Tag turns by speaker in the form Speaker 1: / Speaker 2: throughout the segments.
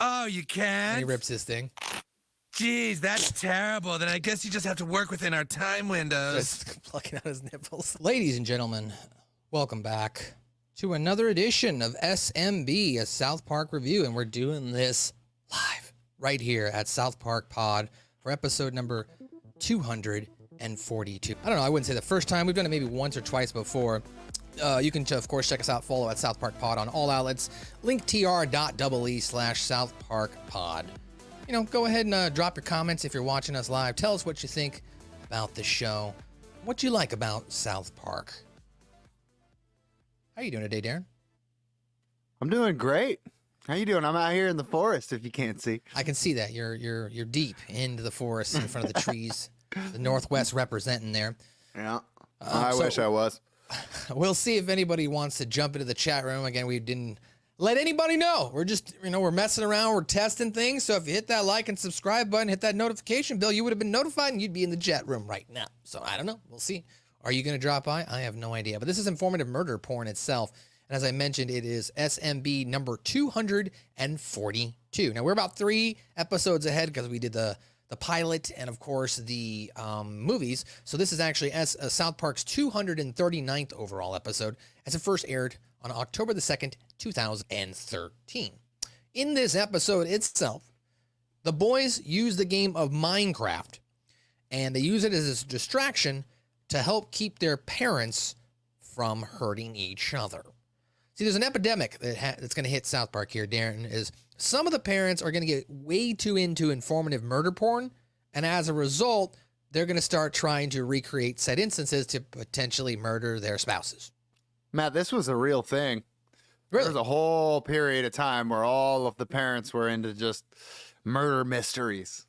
Speaker 1: Oh, you
Speaker 2: And
Speaker 1: can't?
Speaker 2: he rips his thing.
Speaker 1: Jeez, that's terrible. Then I guess you just have to work within our time windows.
Speaker 2: Just plucking out his nipples. Ladies and gentlemen, welcome back to another edition of SMB, a South Park review. And we're doing this live right here at SouthParkPod for episode number 242. I don't know, I wouldn't say the first time. We've done it maybe once or twice before. You can, of course, check us out, follow at SouthParkPod on all outlets. Linktr.ee/SouthParkPod. You know, go ahead and drop your comments if you're watching us live. Tell us what you think about the show, what you like about South Park. How you doing today, Darren?
Speaker 3: I'm doing great. How you doing? I'm out here in the forest, if you can't see.
Speaker 2: I can see that. You're deep into the forest in front of the trees. The Northwest representing there.
Speaker 3: Yeah. I wish I was.
Speaker 2: We'll see if anybody wants to jump into the chat room. Again, we didn't let anybody know. We're just, we're messing around. We're testing things. So if you hit that like and subscribe button, hit that notification bell, you would have been notified and you'd be in the chat room right now. So I don't know. We'll see. Are you going to drop by? I have no idea. But this is informative murder porn itself. And as I mentioned, it is SMB number 242. Now, we're about 3 episodes ahead because we did the pilot and, of course, the movies. So this is actually South Park's 239th overall episode as it first aired on October the 2nd, 2013. In this episode itself, the boys use the game of Minecraft, and they use it as a distraction to help keep their parents from hurting each other. See, there's an epidemic that's going to hit South Park here, Darren, is some of the parents are going to get way too into informative murder porn, and as a result, they're going to start trying to recreate said instances to potentially murder their spouses.
Speaker 3: Matt, this was a real thing.
Speaker 2: Really?
Speaker 3: There was a whole period of time where all of the parents were into just murder mysteries.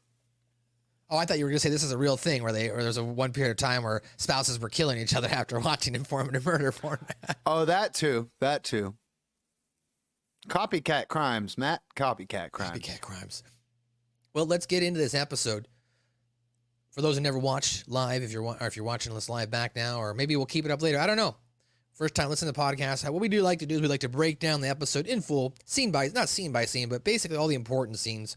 Speaker 2: Oh, I thought you were going to say this is a real thing where there's a one period of time where spouses were killing each other after watching informative murder porn.
Speaker 3: Oh, that too. That too. Copycat crimes, Matt. Copycat crimes.
Speaker 2: Copycat crimes. Well, let's get into this episode. For those who never watched live, if you're watching this live back now, or maybe we'll keep it up later. I don't know. First time listening to the podcast. What we do like to do is we like to break down the episode in full, not scene by scene, but basically all the important scenes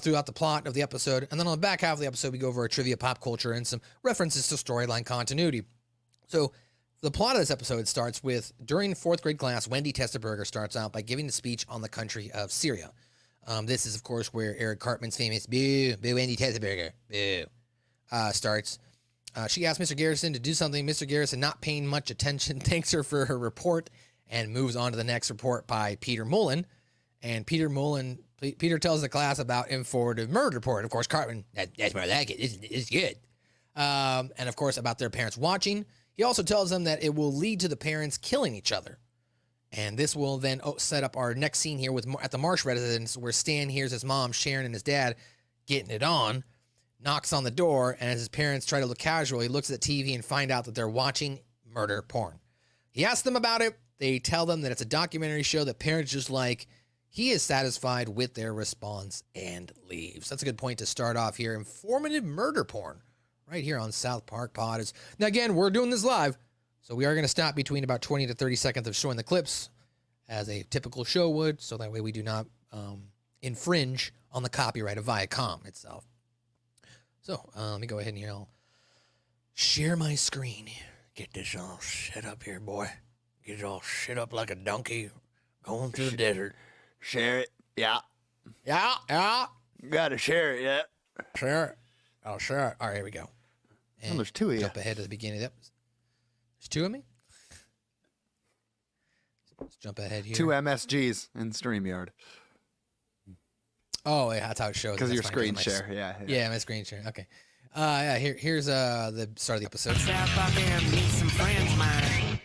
Speaker 2: throughout the plot of the episode. And then on the back half of the episode, we go over a trivia, pop culture, and some references to storyline continuity. So the plot of this episode starts with, during 4th grade class, Wendy Testerberger starts out by giving a speech on the country of Syria. This is, of course, where Eric Cartman's famous "Boo, boo, Wendy Testerberger, boo," starts. She asks Mr. Garrison to do something. Mr. Garrison, not paying much attention, thanks her for her report and moves on to the next report by Peter Mullen. And Peter tells the class about informative murder report. Of course, Cartman, that's where I like it. It's good. And, of course, about their parents watching. He also tells them that it will lead to the parents killing each other. And this will then set up our next scene here at the Marsh residence, where Stan hears his mom, Sharon, and his dad getting it on, knocks on the door, and as his parents try to look casual, he looks at the TV and find out that they're watching murder porn. He asks them about it. They tell them that it's a documentary show that parents just like. He is satisfied with their response and leaves. That's a good point to start off here. Informative murder porn right here on South Park Pod. Now, again, we're doing this live, so we are going to stop between about 20 to 30 seconds of showing the clips as a typical show would, so that way we do not infringe on the copyright of Viacom itself. So let me go ahead and I'll share my screen. Get this all set up here, boy. Get it all set up like a donkey going through the desert.
Speaker 3: Share it. Yeah.
Speaker 2: Yeah.
Speaker 3: Gotta share it, yeah.
Speaker 2: Share it. I'll share it. All right, here we go. And
Speaker 3: there's 2 of you.
Speaker 2: Jump ahead to the beginning of the episode. There's 2 of me? Let's jump ahead here.
Speaker 3: 2 MSGs in StreamYard.
Speaker 2: Oh, yeah, that's how it shows.
Speaker 3: Because your screen share, yeah.
Speaker 2: Yeah, my screen share. Okay. Here's the start of the episode.
Speaker 1: South Park and meet some friends, mine.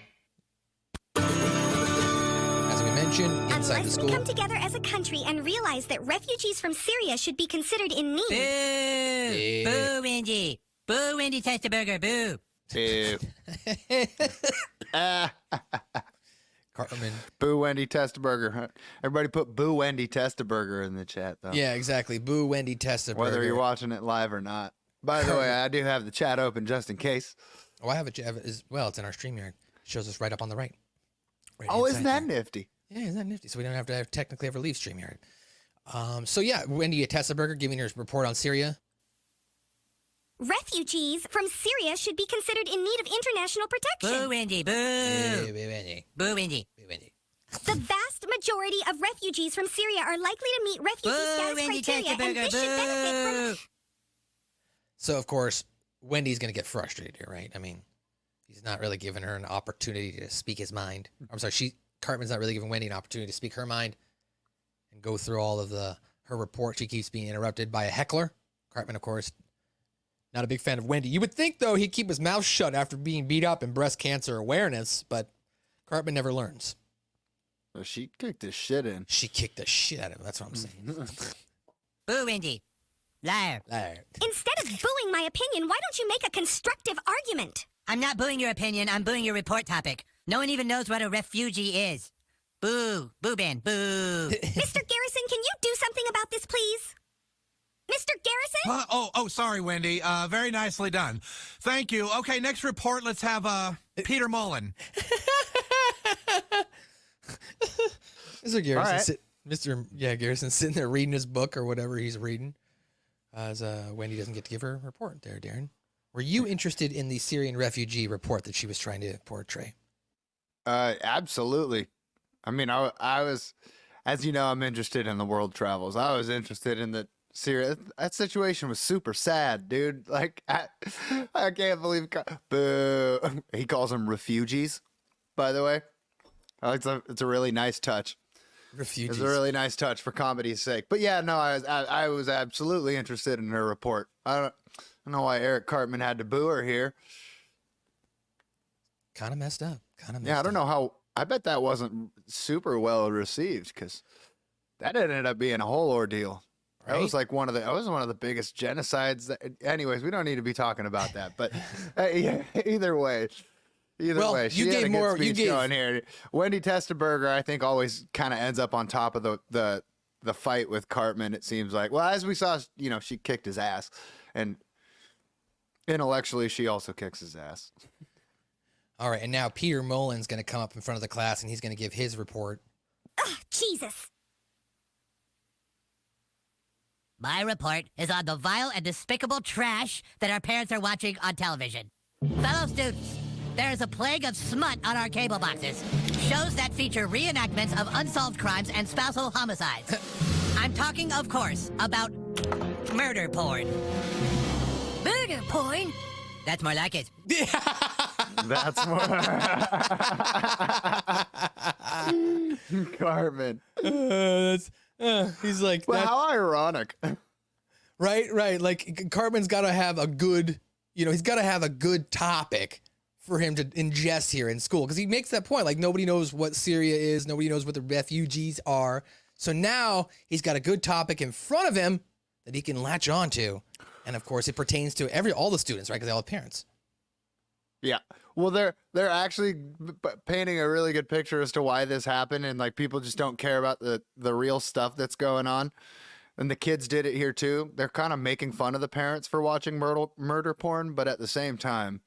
Speaker 2: As we mentioned, inside the
Speaker 4: Unless
Speaker 2: school.
Speaker 4: we come together as a country and realize that refugees from Syria should be considered in need.
Speaker 5: Boo! Boo, Wendy. Boo, Wendy Testerberger. Boo.
Speaker 3: Ew.
Speaker 2: Cartman.
Speaker 3: Boo Wendy Testerberger. Everybody put Boo Wendy Testerberger in the chat, though.
Speaker 2: Yeah, exactly. Boo Wendy Testerberger.
Speaker 3: Whether you're watching it live or not. By the way, I do have the chat open just in case.
Speaker 2: Oh, I have it. Well, it's in our StreamYard. It shows us right up on the right.
Speaker 3: Oh, isn't that nifty?
Speaker 2: Yeah, isn't that nifty? So we don't have to technically ever leave StreamYard. So yeah, Wendy Tesselberger giving her report on Syria.
Speaker 4: Refugees from Syria should be considered in need of international
Speaker 5: Boo,
Speaker 4: protection.
Speaker 5: Wendy, boo.
Speaker 2: Wendy.
Speaker 5: Boo, Wendy.
Speaker 2: Wendy.
Speaker 4: The vast majority of refugees from Syria are likely to meet refugee
Speaker 5: Boo,
Speaker 4: status
Speaker 5: Wendy
Speaker 4: criteria, and
Speaker 5: Tesselberger,
Speaker 4: this should benefit from...
Speaker 2: So of course, Wendy's going to get frustrated here, right? I mean, he's not really giving her an opportunity to speak his mind. I'm sorry, Cartman's not really giving Wendy an opportunity to speak her mind and go through all of her report. She keeps being interrupted by a heckler. Cartman, of course, not a big fan of Wendy. You would think, though, he'd keep his mouth shut after being beat up in breast cancer awareness, but Cartman never learns.
Speaker 3: So she kicked his shit in.
Speaker 2: She kicked the shit out of him. That's what I'm saying.
Speaker 5: Boo, Wendy. Liar.
Speaker 4: Instead of booing my opinion, why don't you make a constructive argument?
Speaker 5: I'm not booing your opinion. I'm booing your report topic. No one even knows what a refugee is. Boo. Boo, Ben. Boo.
Speaker 4: Mr. Garrison, can you do something about this, please? Mr. Garrison?
Speaker 1: Oh, sorry, Wendy. Very nicely done. Thank you. Okay, next report, let's have Peter Mullen.
Speaker 2: Mr. Garrison,
Speaker 3: right.
Speaker 2: Garrison sitting there reading his book or whatever he's reading, as Wendy doesn't get to give her a report there, Darren. Were you interested in the Syrian refugee report that she was trying to portray?
Speaker 3: Absolutely. I mean, I was, as you know, I'm interested in the world travels. I was interested in the Syria. That situation was super sad, dude. Like, I can't believe. Boo. He calls them refugees, by the way. It's a really nice touch.
Speaker 2: Refugees.
Speaker 3: It's a really nice touch for comedy's sake. But yeah, no, I was absolutely interested in her report. I don't know why Eric Cartman had to boo her here.
Speaker 2: Kind of messed up.
Speaker 3: Yeah, I don't know how. I bet that wasn't super well received because that ended up being a whole ordeal. That was like one of the biggest genocides. Anyways, we don't need to be talking about that. But yeah, either way, she had a good speech going here. Wendy Tesselberger, I think, always kind of ends up on top of the fight with Cartman. It seems like. Well, as we saw, she kicked his ass, and intellectually, she also kicks his ass.
Speaker 2: All right, and now Peter Mullen's going to come up in front of the class, and he's going to give his report.
Speaker 4: Ugh, Jesus.
Speaker 5: My report is on the vile and despicable trash that our parents are watching on television. Fellow students, there is a plague of smut on our cable boxes. Shows that feature reenactments of unsolved crimes and spousal homicides. I'm talking, of course, about murder porn. Murder porn? That's more like it.
Speaker 3: That's more. Cartman.
Speaker 2: He's like,
Speaker 3: well, how ironic.
Speaker 2: Right. Like Cartman's got to have a good, he's got to have a good topic for him to ingest here in school. Because he makes that point, like nobody knows what Syria is. Nobody knows what the refugees are. So now he's got a good topic in front of him that he can latch on to. And of course, it pertains to all the students, right? Because they all have parents.
Speaker 3: Yeah. Well, they're actually painting a really good picture as to why this happened, and like people just don't care about the real stuff that's going on. And the kids did it here too. They're kind of making fun of the parents for watching murder porn, but at the same time,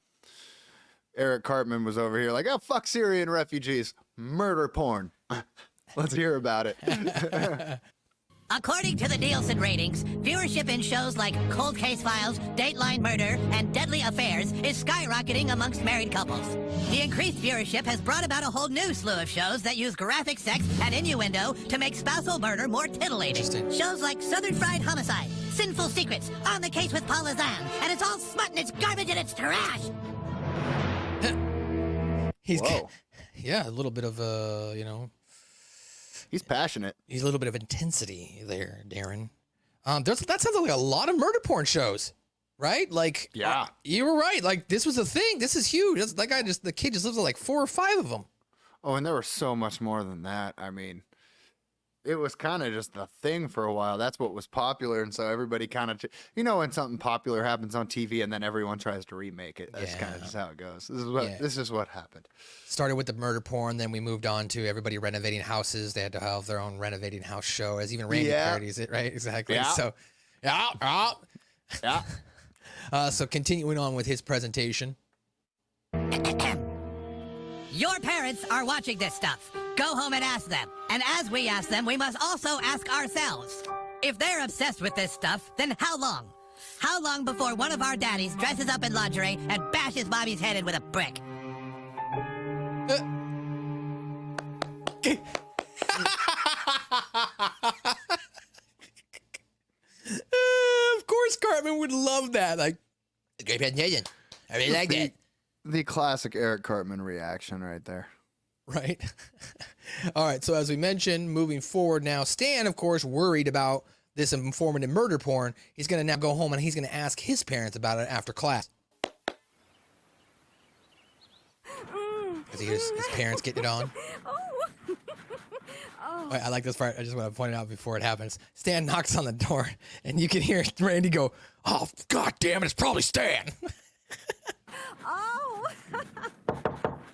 Speaker 3: Eric Cartman was over here like, "Oh, fuck Syrian refugees, murder porn." Let's hear about it.
Speaker 5: According to the Nielsen ratings, viewership in shows like Cold Case Files, Dateline Murder, and Deadly Affairs is skyrocketing amongst married couples. The increased viewership has brought about a whole new slew of shows that use graphic sex and innuendo to make spousal murder more titillating. Shows like Southern Fried Homicide, Sinful Secrets, On the Case with Paul Lazan, and it's all smut and it's garbage and it's trash.
Speaker 2: Yeah, a little bit of
Speaker 3: He's passionate.
Speaker 2: He's a little bit of intensity there, Darren. That sounds like a lot of murder porn shows, right? Like,
Speaker 3: yeah,
Speaker 2: you were right. Like, this was a thing. This is huge. The kid just lives with like 4 or 5 of them.
Speaker 3: Oh, and there was so much more than that. I mean, it was kind of just the thing for a while. That's what was popular, and so everybody kind of, when something popular happens on TV, and then everyone tries to remake it. That's kind of just how it goes. This is what happened.
Speaker 2: Started with the murder porn, then we moved on to everybody renovating houses. They had to have their own renovating house show, as even Randy parodies it, right? Exactly.
Speaker 3: Yeah.
Speaker 2: So,
Speaker 3: Yeah.
Speaker 2: So continuing on with his presentation.
Speaker 5: Your parents are watching this stuff. Go home and ask them. And as we ask them, we must also ask ourselves. If they're obsessed with this stuff, then how long? How long before one of our daddies dresses up in lingerie and bashes Bobby's head in with a brick?
Speaker 2: Of course, Cartman would love that. Like, great presentation. I really like that.
Speaker 3: The classic Eric Cartman reaction right there.
Speaker 2: Right. All right. So as we mentioned, moving forward now, Stan, of course, worried about this informative murder porn. He's going to now go home and he's going to ask his parents about it after class. Because he hears his parents getting it on. Wait, I like this part. I just want to point it out before it happens. Stan knocks on the door, and you can hear Randy go, "Oh, God damn it, it's probably Stan."
Speaker 6: Oh.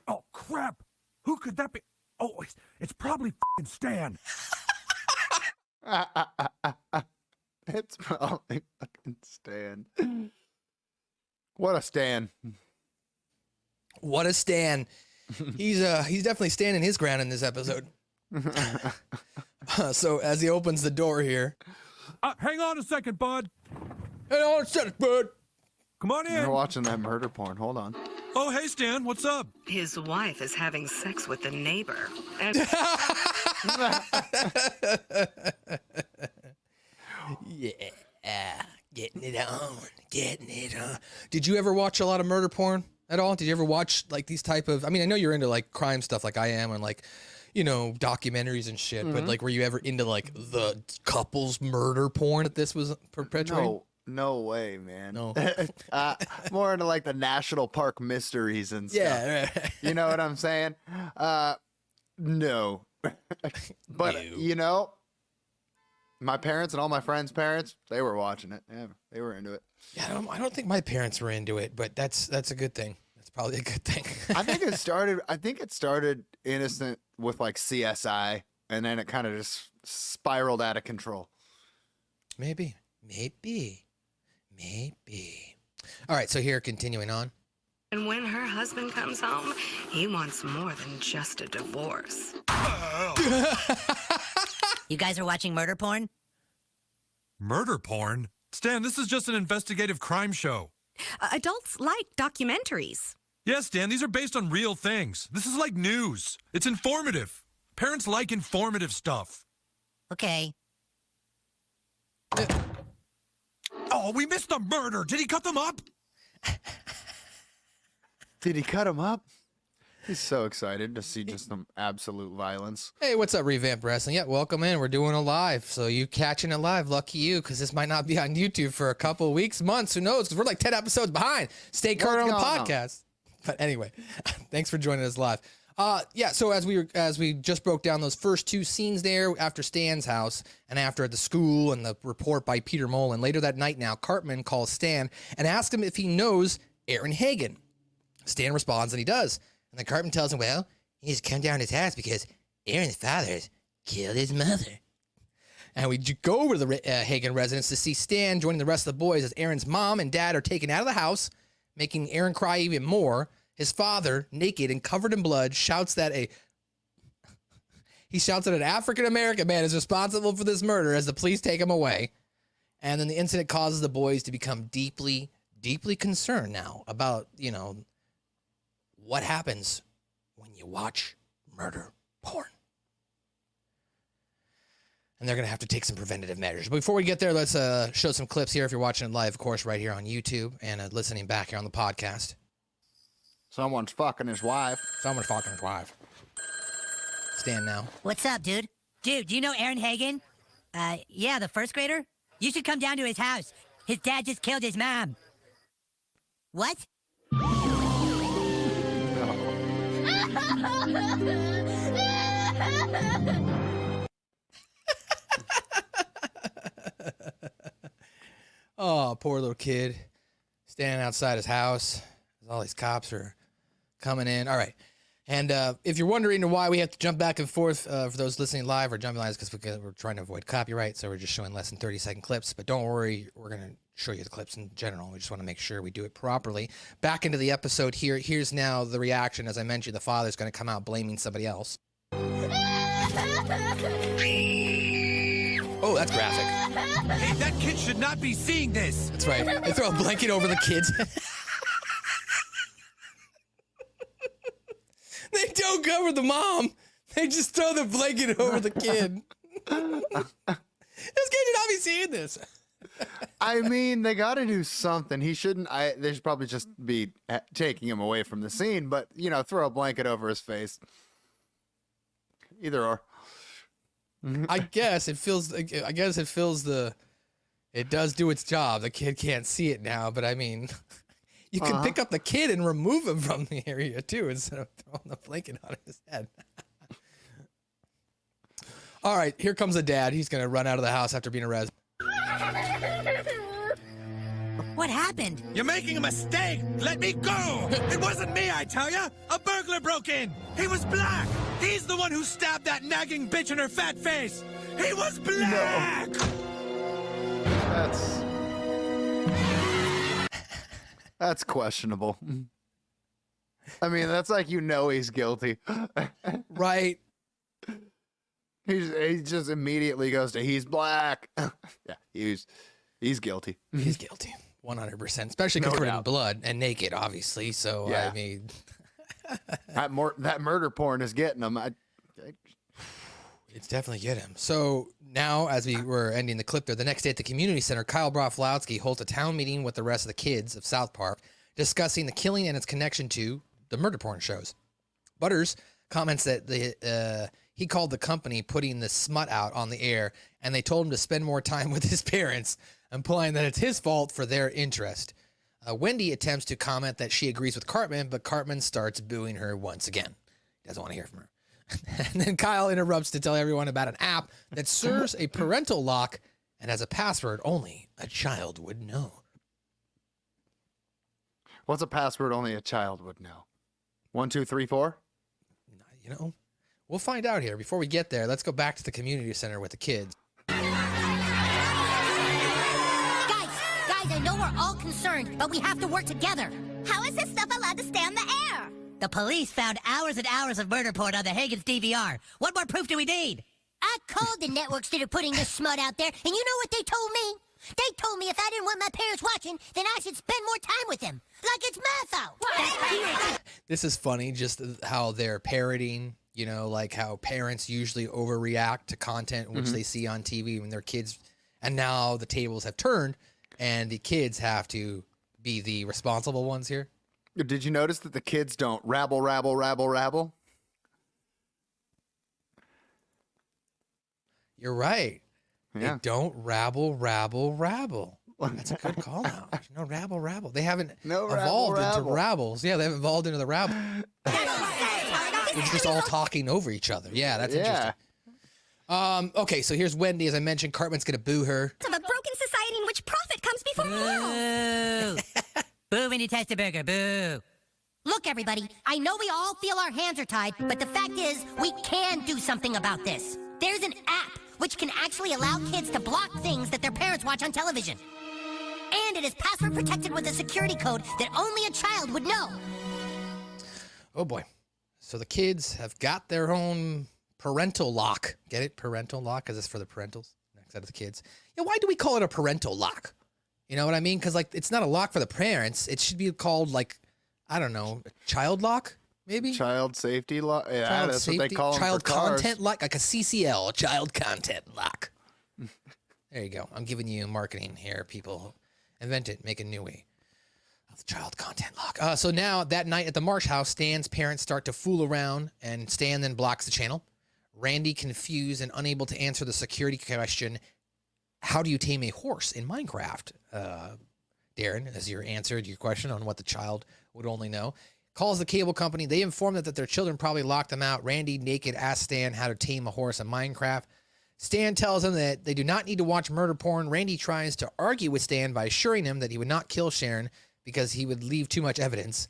Speaker 1: Oh, crap. Who could that be? Oh, it's probably f***ing Stan.
Speaker 3: It's probably fucking Stan. What a Stan.
Speaker 2: What a Stan. He's definitely standing his ground in this episode. So as he opens the door here.
Speaker 1: Hang on a second, bud.
Speaker 2: Hang on a second, bud.
Speaker 1: Come on
Speaker 3: We're
Speaker 1: in.
Speaker 3: watching that murder porn. Hold on.
Speaker 1: Oh, hey, Stan. What's up?
Speaker 6: His wife is having sex with the neighbor. And
Speaker 2: Yeah, getting it on, getting it on. Did you ever watch a lot of murder porn at all? Did you ever watch like these type of? I mean, I know you're into like crime stuff, like I am, and like, you know, documentaries and shit. But like, were you ever into like the couples murder porn that this was perpetuating?
Speaker 3: No way, man.
Speaker 2: No.
Speaker 3: More into like the national park mysteries and stuff.
Speaker 2: Yeah, right.
Speaker 3: You know what I'm saying? No. But, you know, my parents and all my friends' parents, they were watching it. Yeah, they were into it.
Speaker 2: Yeah, I don't think my parents were into it, but that's a good thing. That's probably a good thing.
Speaker 3: I think it started innocent with like CSI, and then it kind of just spiraled out of control.
Speaker 2: Maybe. All right, so here, continuing on.
Speaker 6: And when her husband comes home, he wants more than just a divorce.
Speaker 5: You guys are watching murder porn?
Speaker 1: Murder porn? Stan, this is just an investigative crime show.
Speaker 7: Adults like documentaries.
Speaker 1: Yes, Stan, these are based on real things. This is like news. It's informative. Parents like informative stuff.
Speaker 5: Okay.
Speaker 1: Oh, we missed the murder. Did he cut them up?
Speaker 3: Did he cut him up? He's so excited to see just some absolute violence.
Speaker 2: Hey, what's up, Revamped Wrestling? Yeah, welcome in. We're doing a live, so you catching it live. Lucky you, because this might not be on YouTube for a couple of weeks, months. Who knows? Because we're like 10 episodes behind. Stay current on the podcast. But anyway, thanks for joining us live. Yeah, so as we just broke down those first two scenes there after Stan's house and after at the school and the report by Peter Mullen, later that night now, Cartman calls Stan and asks him if he knows Aaron Hagen. Stan responds and he does. And then Cartman tells him, well, he needs to come down to his house because Aaron's father killed his mother. And we go over to the Hagen residence to see Stan joining the rest of the boys as Aaron's mom and dad are taken out of the house, making Aaron cry even more. His father, naked and covered in blood, shouts that an African-American man is responsible for this murder as the police take him away. And then the incident causes the boys to become deeply, deeply concerned now about, you know, what happens when you watch murder porn. And they're going to have to take some preventative measures. But before we get there, let's show some clips here if you're watching it live, of course, right here on YouTube and listening back here on the podcast.
Speaker 3: Someone's fucking his wife.
Speaker 2: Someone's fucking his wife. Stand now.
Speaker 5: What's up, dude? Dude, do you know Aaron Hagen? Yeah, the first grader? You should come down to his house. His dad just killed his mom. What?
Speaker 2: Oh, poor little kid. Standing outside his house as all these cops are coming in. All right. And if you're wondering why we have to jump back and forth for those listening live or jumping live, because we're trying to avoid copyright, so we're just showing less than 30-second clips. But don't worry, we're going to show you the clips in general. We just want to make sure we do it properly. Back into the episode here. Here's now the reaction. As I mentioned, the father's going to come out blaming somebody else. Oh, that's graphic.
Speaker 1: Hey, that kid should not be seeing this.
Speaker 2: That's right. They throw a blanket over the kids. They don't cover the mom. They just throw the blanket over the kid. This kid should not be seeing this.
Speaker 3: I mean, they got to do something. He shouldn't. They should probably just be taking him away from the scene, but throw a blanket over his face. Either or.
Speaker 2: I guess it feels. It does do its job. The kid can't see it now, but I mean, you can pick up the kid and remove him from the area too, instead of throwing the blanket on his head. All right, here comes the dad. He's gonna run out of the house after being arrested.
Speaker 5: What happened?
Speaker 1: You're making a mistake. Let me go. It wasn't me, I tell ya. A burglar broke in. He was black. He's the one who stabbed that nagging bitch in her fat face. He was black.
Speaker 3: That's questionable. I mean, that's like he's guilty.
Speaker 2: Right.
Speaker 3: He just immediately goes to he's black. Yeah, he's guilty.
Speaker 2: He's guilty. 100%, especially
Speaker 3: No
Speaker 2: covered in
Speaker 3: doubt.
Speaker 2: blood and naked, obviously. So
Speaker 3: Yeah.
Speaker 2: I mean,
Speaker 3: that murder porn is getting him.
Speaker 2: it's definitely get him. So now, as we were ending the clip there, the next day at the community center, Kyle Broflowski holds a town meeting with the rest of the kids of South Park, discussing the killing and its connection to the murder porn shows. Butters comments that he called the company putting the smut out on the air, and they told him to spend more time with his parents, implying that it's his fault for their interest. Wendy attempts to comment that she agrees with Cartman, but Cartman starts booing her once again. He doesn't want to hear from her. And then Kyle interrupts to tell everyone about an app that serves a parental lock and has a password only a child would know.
Speaker 3: What's a password only a child would know? 1, 2, 3, 4?
Speaker 2: We'll find out here. Before we get there, let's go back to the community center with the kids.
Speaker 5: Guys, I know we're all concerned, but we have to work together.
Speaker 4: How is this stuff allowed to stay on the air?
Speaker 5: The police found hours and hours of murder porn on the Hagen's DVR. What more proof do we need? I called the networks that are putting this smut out there, and you know what they told me? They told me if I didn't want my parents watching, then I should spend more time with them. Like it's math.
Speaker 2: This is funny, just how they're parroting, like how parents usually overreact to content which they see on TV when they're kids. And now the tables have turned, and the kids have to be the responsible ones here.
Speaker 3: Did you notice that the kids don't rabble, rabble, rabble, rabble?
Speaker 2: You're right.
Speaker 3: Yeah.
Speaker 2: They don't rabble, rabble, rabble. That's a good call out. No rabble, rabble. They haven't evolved into rabbles. Yeah, they haven't evolved into the rabble. It's just all talking over each other. Yeah, that's interesting. Okay, so here's Wendy. As I mentioned, Cartman's going to boo her.
Speaker 4: Of a broken society in which profit comes before morals.
Speaker 5: Boo, Winnie Testaburger, boo. Look, everybody, I know we all feel our hands are tied, but the fact is, we can do something about this. There's an app which can actually allow kids to block things that their parents watch on television. And it is password protected with a security code that only a child would know.
Speaker 2: Oh, boy. So the kids have got their own parental lock. Get it? Parental lock, because it's for the parentals next out of the kids. Yeah, why do we call it a parental lock? You know what I mean? Because, it's not a lock for the parents. It should be called, I don't know, a child lock, maybe?
Speaker 3: Child safety lock? Yeah,
Speaker 2: Child
Speaker 3: that's
Speaker 2: safety,
Speaker 3: what they call them
Speaker 2: child
Speaker 3: for cars.
Speaker 2: content lock, like a CCL, a child content lock. There you go. I'm giving you marketing here, people. Invent it, make a new way. The child content lock. So now, that night at the Marsh house, Stan's parents start to fool around, and Stan then blocks the channel. Randy, confused and unable to answer the security question, how do you tame a horse in Minecraft? Darren, as your answer to your question on what the child would only know, calls the cable company. They inform that their children probably locked them out. Randy, naked, asks Stan how to tame a horse in Minecraft. Stan tells him that they do not need to watch murder porn. Randy tries to argue with Stan by assuring him that he would not kill Sharon because he would leave too much evidence.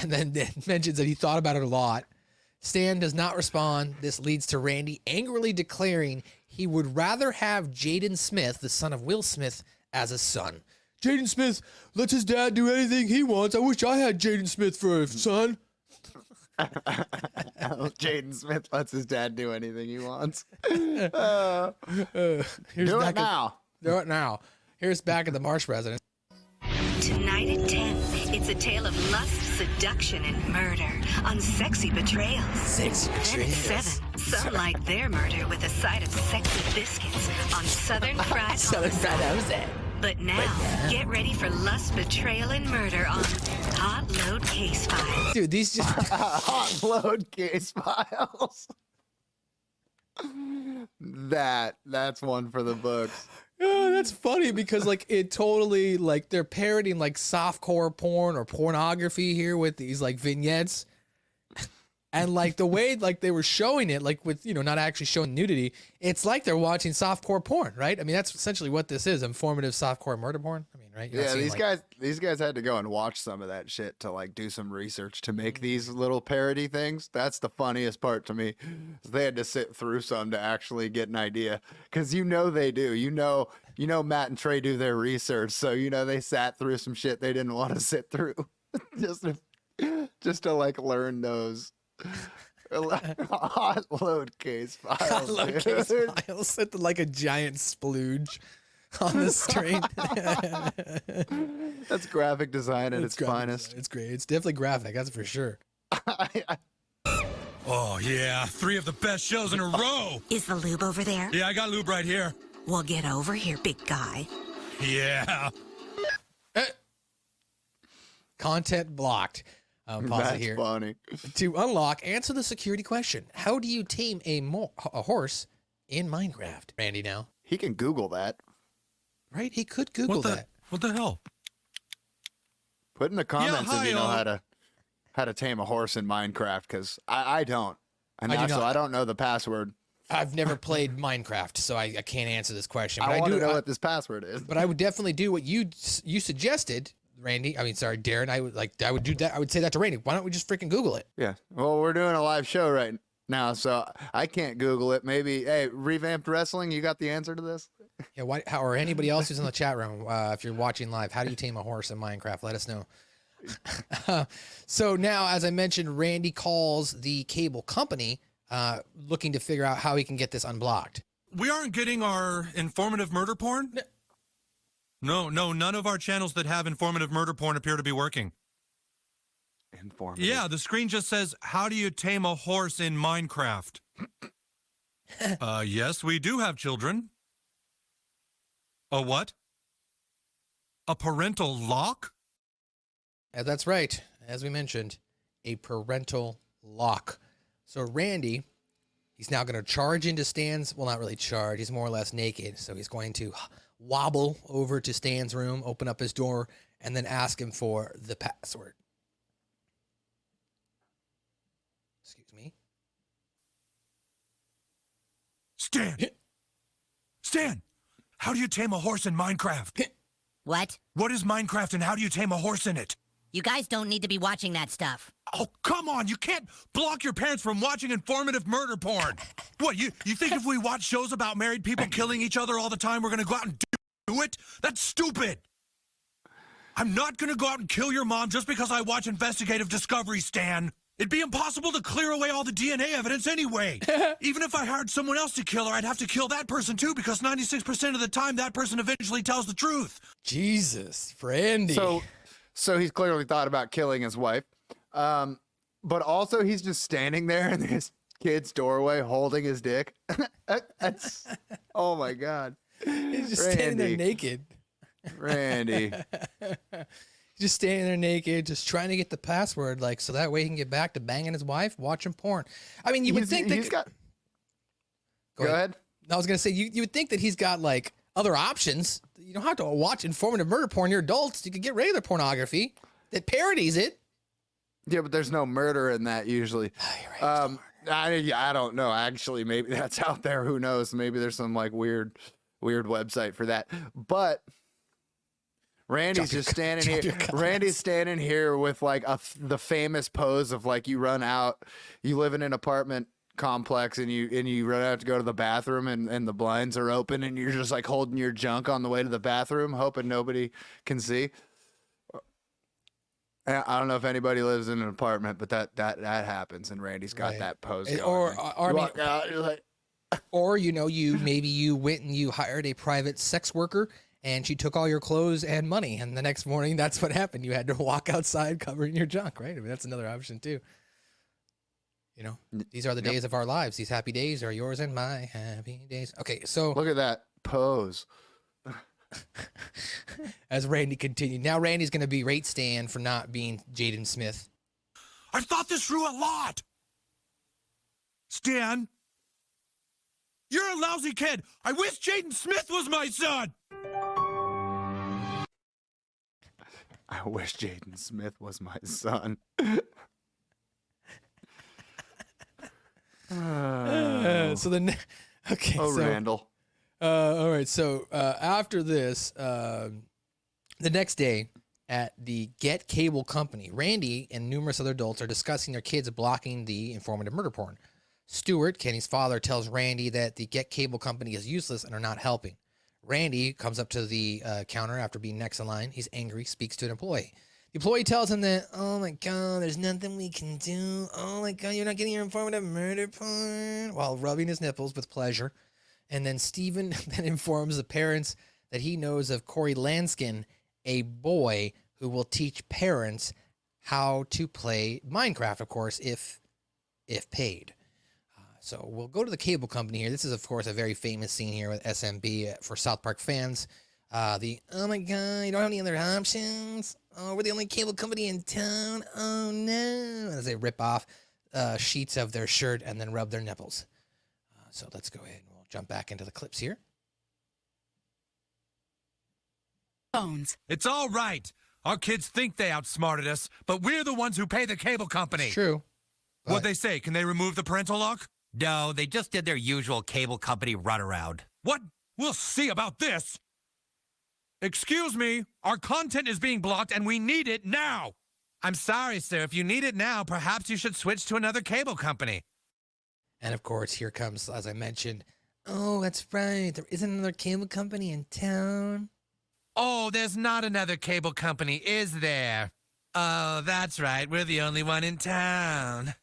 Speaker 2: And then mentions that he thought about it a lot. Stan does not respond. This leads to Randy angrily declaring he would rather have Jaden Smith, the son of Will Smith, as a son. Jaden Smith lets his dad do anything he wants. I wish I had Jaden Smith for a son.
Speaker 3: Jaden Smith lets his dad do anything he wants.
Speaker 2: Here's
Speaker 3: Do it
Speaker 2: back
Speaker 3: now.
Speaker 2: Do it now. Here's back at the Marsh residence.
Speaker 6: Tonight at 10, it's a tale of lust, seduction, and murder on Sexy Betrayals.
Speaker 2: Sexy
Speaker 6: Then at 7, some light their murder with a side of sexy biscuits on Southern Fried Homicide. But now, get ready for lust, betrayal, and murder on Hot Load Case Files.
Speaker 2: Dude, these just...
Speaker 3: Hot load case files. That's one for the books.
Speaker 2: Oh, that's funny because like it totally like they're parodying like softcore porn or pornography here with these like vignettes. And like the way like they were showing it, like with, you know, not actually showing nudity, it's like they're watching softcore porn, right? I mean, that's essentially what this is, informative softcore murder porn. I mean, right? You're not
Speaker 3: Yeah,
Speaker 2: seeing,
Speaker 3: these guys had to go and watch some of that shit to like do some research to make these little parody things. That's the funniest part to me. They had to sit through some to actually get an idea, because you know they do. You know Matt and Trey do their research, so you know they sat through some shit they didn't want to sit through just to like learn those. Hot load case files.
Speaker 2: Hot load case files with like a giant splooge on the screen.
Speaker 3: That's graphic design at its finest.
Speaker 2: It's great. It's definitely graphic, that's for sure.
Speaker 1: Oh, yeah. 3 of the best shows in a row.
Speaker 7: Is the lube over there?
Speaker 1: Yeah, I got lube right here.
Speaker 7: Well, get over here, big guy.
Speaker 1: Yeah.
Speaker 2: Content blocked. Pause
Speaker 3: That's
Speaker 2: it here.
Speaker 3: funny.
Speaker 2: To unlock, answer the security question. How do you tame a horse in Minecraft? Randy now.
Speaker 3: He can Google that.
Speaker 2: Right? He could Google that.
Speaker 1: What the hell?
Speaker 3: Put in the comments
Speaker 1: hi,
Speaker 3: if you know
Speaker 1: y'all.
Speaker 3: how to tame a horse in Minecraft, because I don't. And
Speaker 2: I do
Speaker 3: also
Speaker 2: not.
Speaker 3: I don't know the password.
Speaker 2: I've never played Minecraft, so I can't answer this question. But
Speaker 3: I want
Speaker 2: do
Speaker 3: to know what this password is.
Speaker 2: But I would definitely do what you suggested, Randy. I mean, sorry, Darren. I would do that. I would say that to Randy. Why don't we just freaking Google it?
Speaker 3: Yeah. Well, we're doing a live show right now, so I can't Google it. Maybe, hey, Revamped Wrestling, you got the answer to this?
Speaker 2: Yeah. Or anybody else who's in the chat room, if you're watching live, how do you tame a horse in Minecraft? Let us know. So now, as I mentioned, Randy calls the cable company, looking to figure out how he can get this unblocked.
Speaker 1: We aren't getting our informative murder porn? No, none of our channels that have informative murder porn appear to be working.
Speaker 3: Informative.
Speaker 1: Yeah, the screen just says, how do you tame a horse in Minecraft? Yes, we do have children. A what? A parental lock?
Speaker 2: That's right. As we mentioned, a parental lock. So Randy, he's now going to charge into Stan's, well, not really charge, he's more or less naked. So he's going to wobble over to Stan's room, open up his door, and then ask him for the password. Excuse me.
Speaker 1: Stan, how do you tame a horse in Minecraft?
Speaker 5: What?
Speaker 1: What is Minecraft and how do you tame a horse in it?
Speaker 5: You guys don't need to be watching that stuff.
Speaker 1: Oh, come on. You can't block your parents from watching informative murder porn. What, you think if we watch shows about married people killing each other all the time, we're going to go out and do it? That's stupid. I'm not going to go out and kill your mom just because I watch investigative Discovery, Stan. It'd be impossible to clear away all the DNA evidence anyway. Even if I hired someone else to kill her, I'd have to kill that person too, because 96% of the time that person eventually tells the truth.
Speaker 2: Jesus, Randy.
Speaker 3: So he's clearly thought about killing his wife. But also he's just standing there in his kid's doorway holding his dick. That's, oh my God.
Speaker 2: He's just standing there naked.
Speaker 3: Randy.
Speaker 2: He's just standing there naked, just trying to get the password, like, so that way he can get back to banging his wife, watching porn. I mean, you would think that...
Speaker 3: He's got... Go
Speaker 2: ahead.
Speaker 3: ahead.
Speaker 2: I was going to say, you would think that he's got, like, other options. You don't have to watch informative murder porn. You're adults. You could get regular pornography that parodies it.
Speaker 3: Yeah, but there's no murder in that usually.
Speaker 2: You're right.
Speaker 3: I don't know. Actually, maybe that's out there. Who knows? Maybe there's some like weird website for that. But Randy's just standing here. Randy's standing here with like the famous pose of like you run out, you live in an apartment complex and you run out to go to the bathroom and the blinds are open and you're just like holding your junk on the way to the bathroom, hoping nobody can see. I don't know if anybody lives in an apartment, but that happens, and Randy's got that pose going.
Speaker 2: Or
Speaker 3: you walk out, you're like,
Speaker 2: or maybe you went and you hired a private sex worker and she took all your clothes and money, and the next morning that's what happened. You had to walk outside covering your junk, right? I mean, that's another option too. You know, these are the days of our lives. These happy days are yours and my happy days. Okay, so
Speaker 3: look at that pose.
Speaker 2: As Randy continued, now Randy's going to be rate Stan for not being Jaden Smith.
Speaker 1: I've thought this through a lot. Stan, you're a lousy kid. I wish Jaden Smith was my son.
Speaker 3: I wish Jaden Smith was my son.
Speaker 2: So then, okay.
Speaker 3: Oh, so, Randall.
Speaker 2: All right. So after this, the next day at the Get Cable Company, Randy and numerous other adults are discussing their kids blocking the informative murder porn. Stuart, Kenny's father, tells Randy that the Get Cable Company is useless and are not helping. Randy comes up to the counter after being next in line. He's angry, speaks to an employee. The employee tells him that, oh my God, there's nothing we can do. Oh my God, you're not getting your informative murder porn, while rubbing his nipples with pleasure. And then Steven then informs the parents that he knows of Corey Lanskin, a boy who will teach parents how to play Minecraft, of course, if paid. So we'll go to the cable company here. This is, of course, a very famous scene here with SMB for South Park fans. Oh my God, you don't have any other options? Oh, we're the only cable company in town. Oh no. As they rip off sheets of their shirt and then rub their nipples. So let's go ahead and we'll jump back into the clips here.
Speaker 7: Phones.
Speaker 1: It's all right. Our kids think they outsmarted us, but we're the ones who pay the cable company.
Speaker 2: True.
Speaker 1: What'd they say? Can they remove the parental lock?
Speaker 8: No, they just did their usual cable company runaround.
Speaker 1: What? We'll see about this. Excuse me, our content is being blocked and we need it now. I'm sorry, sir. If you need it now, perhaps you should switch to another cable company.
Speaker 2: And of course, here comes, as I mentioned, oh, that's right. There isn't another cable company in town.
Speaker 1: Oh, there's not another cable company, is there? Oh, that's right. We're the only one in town.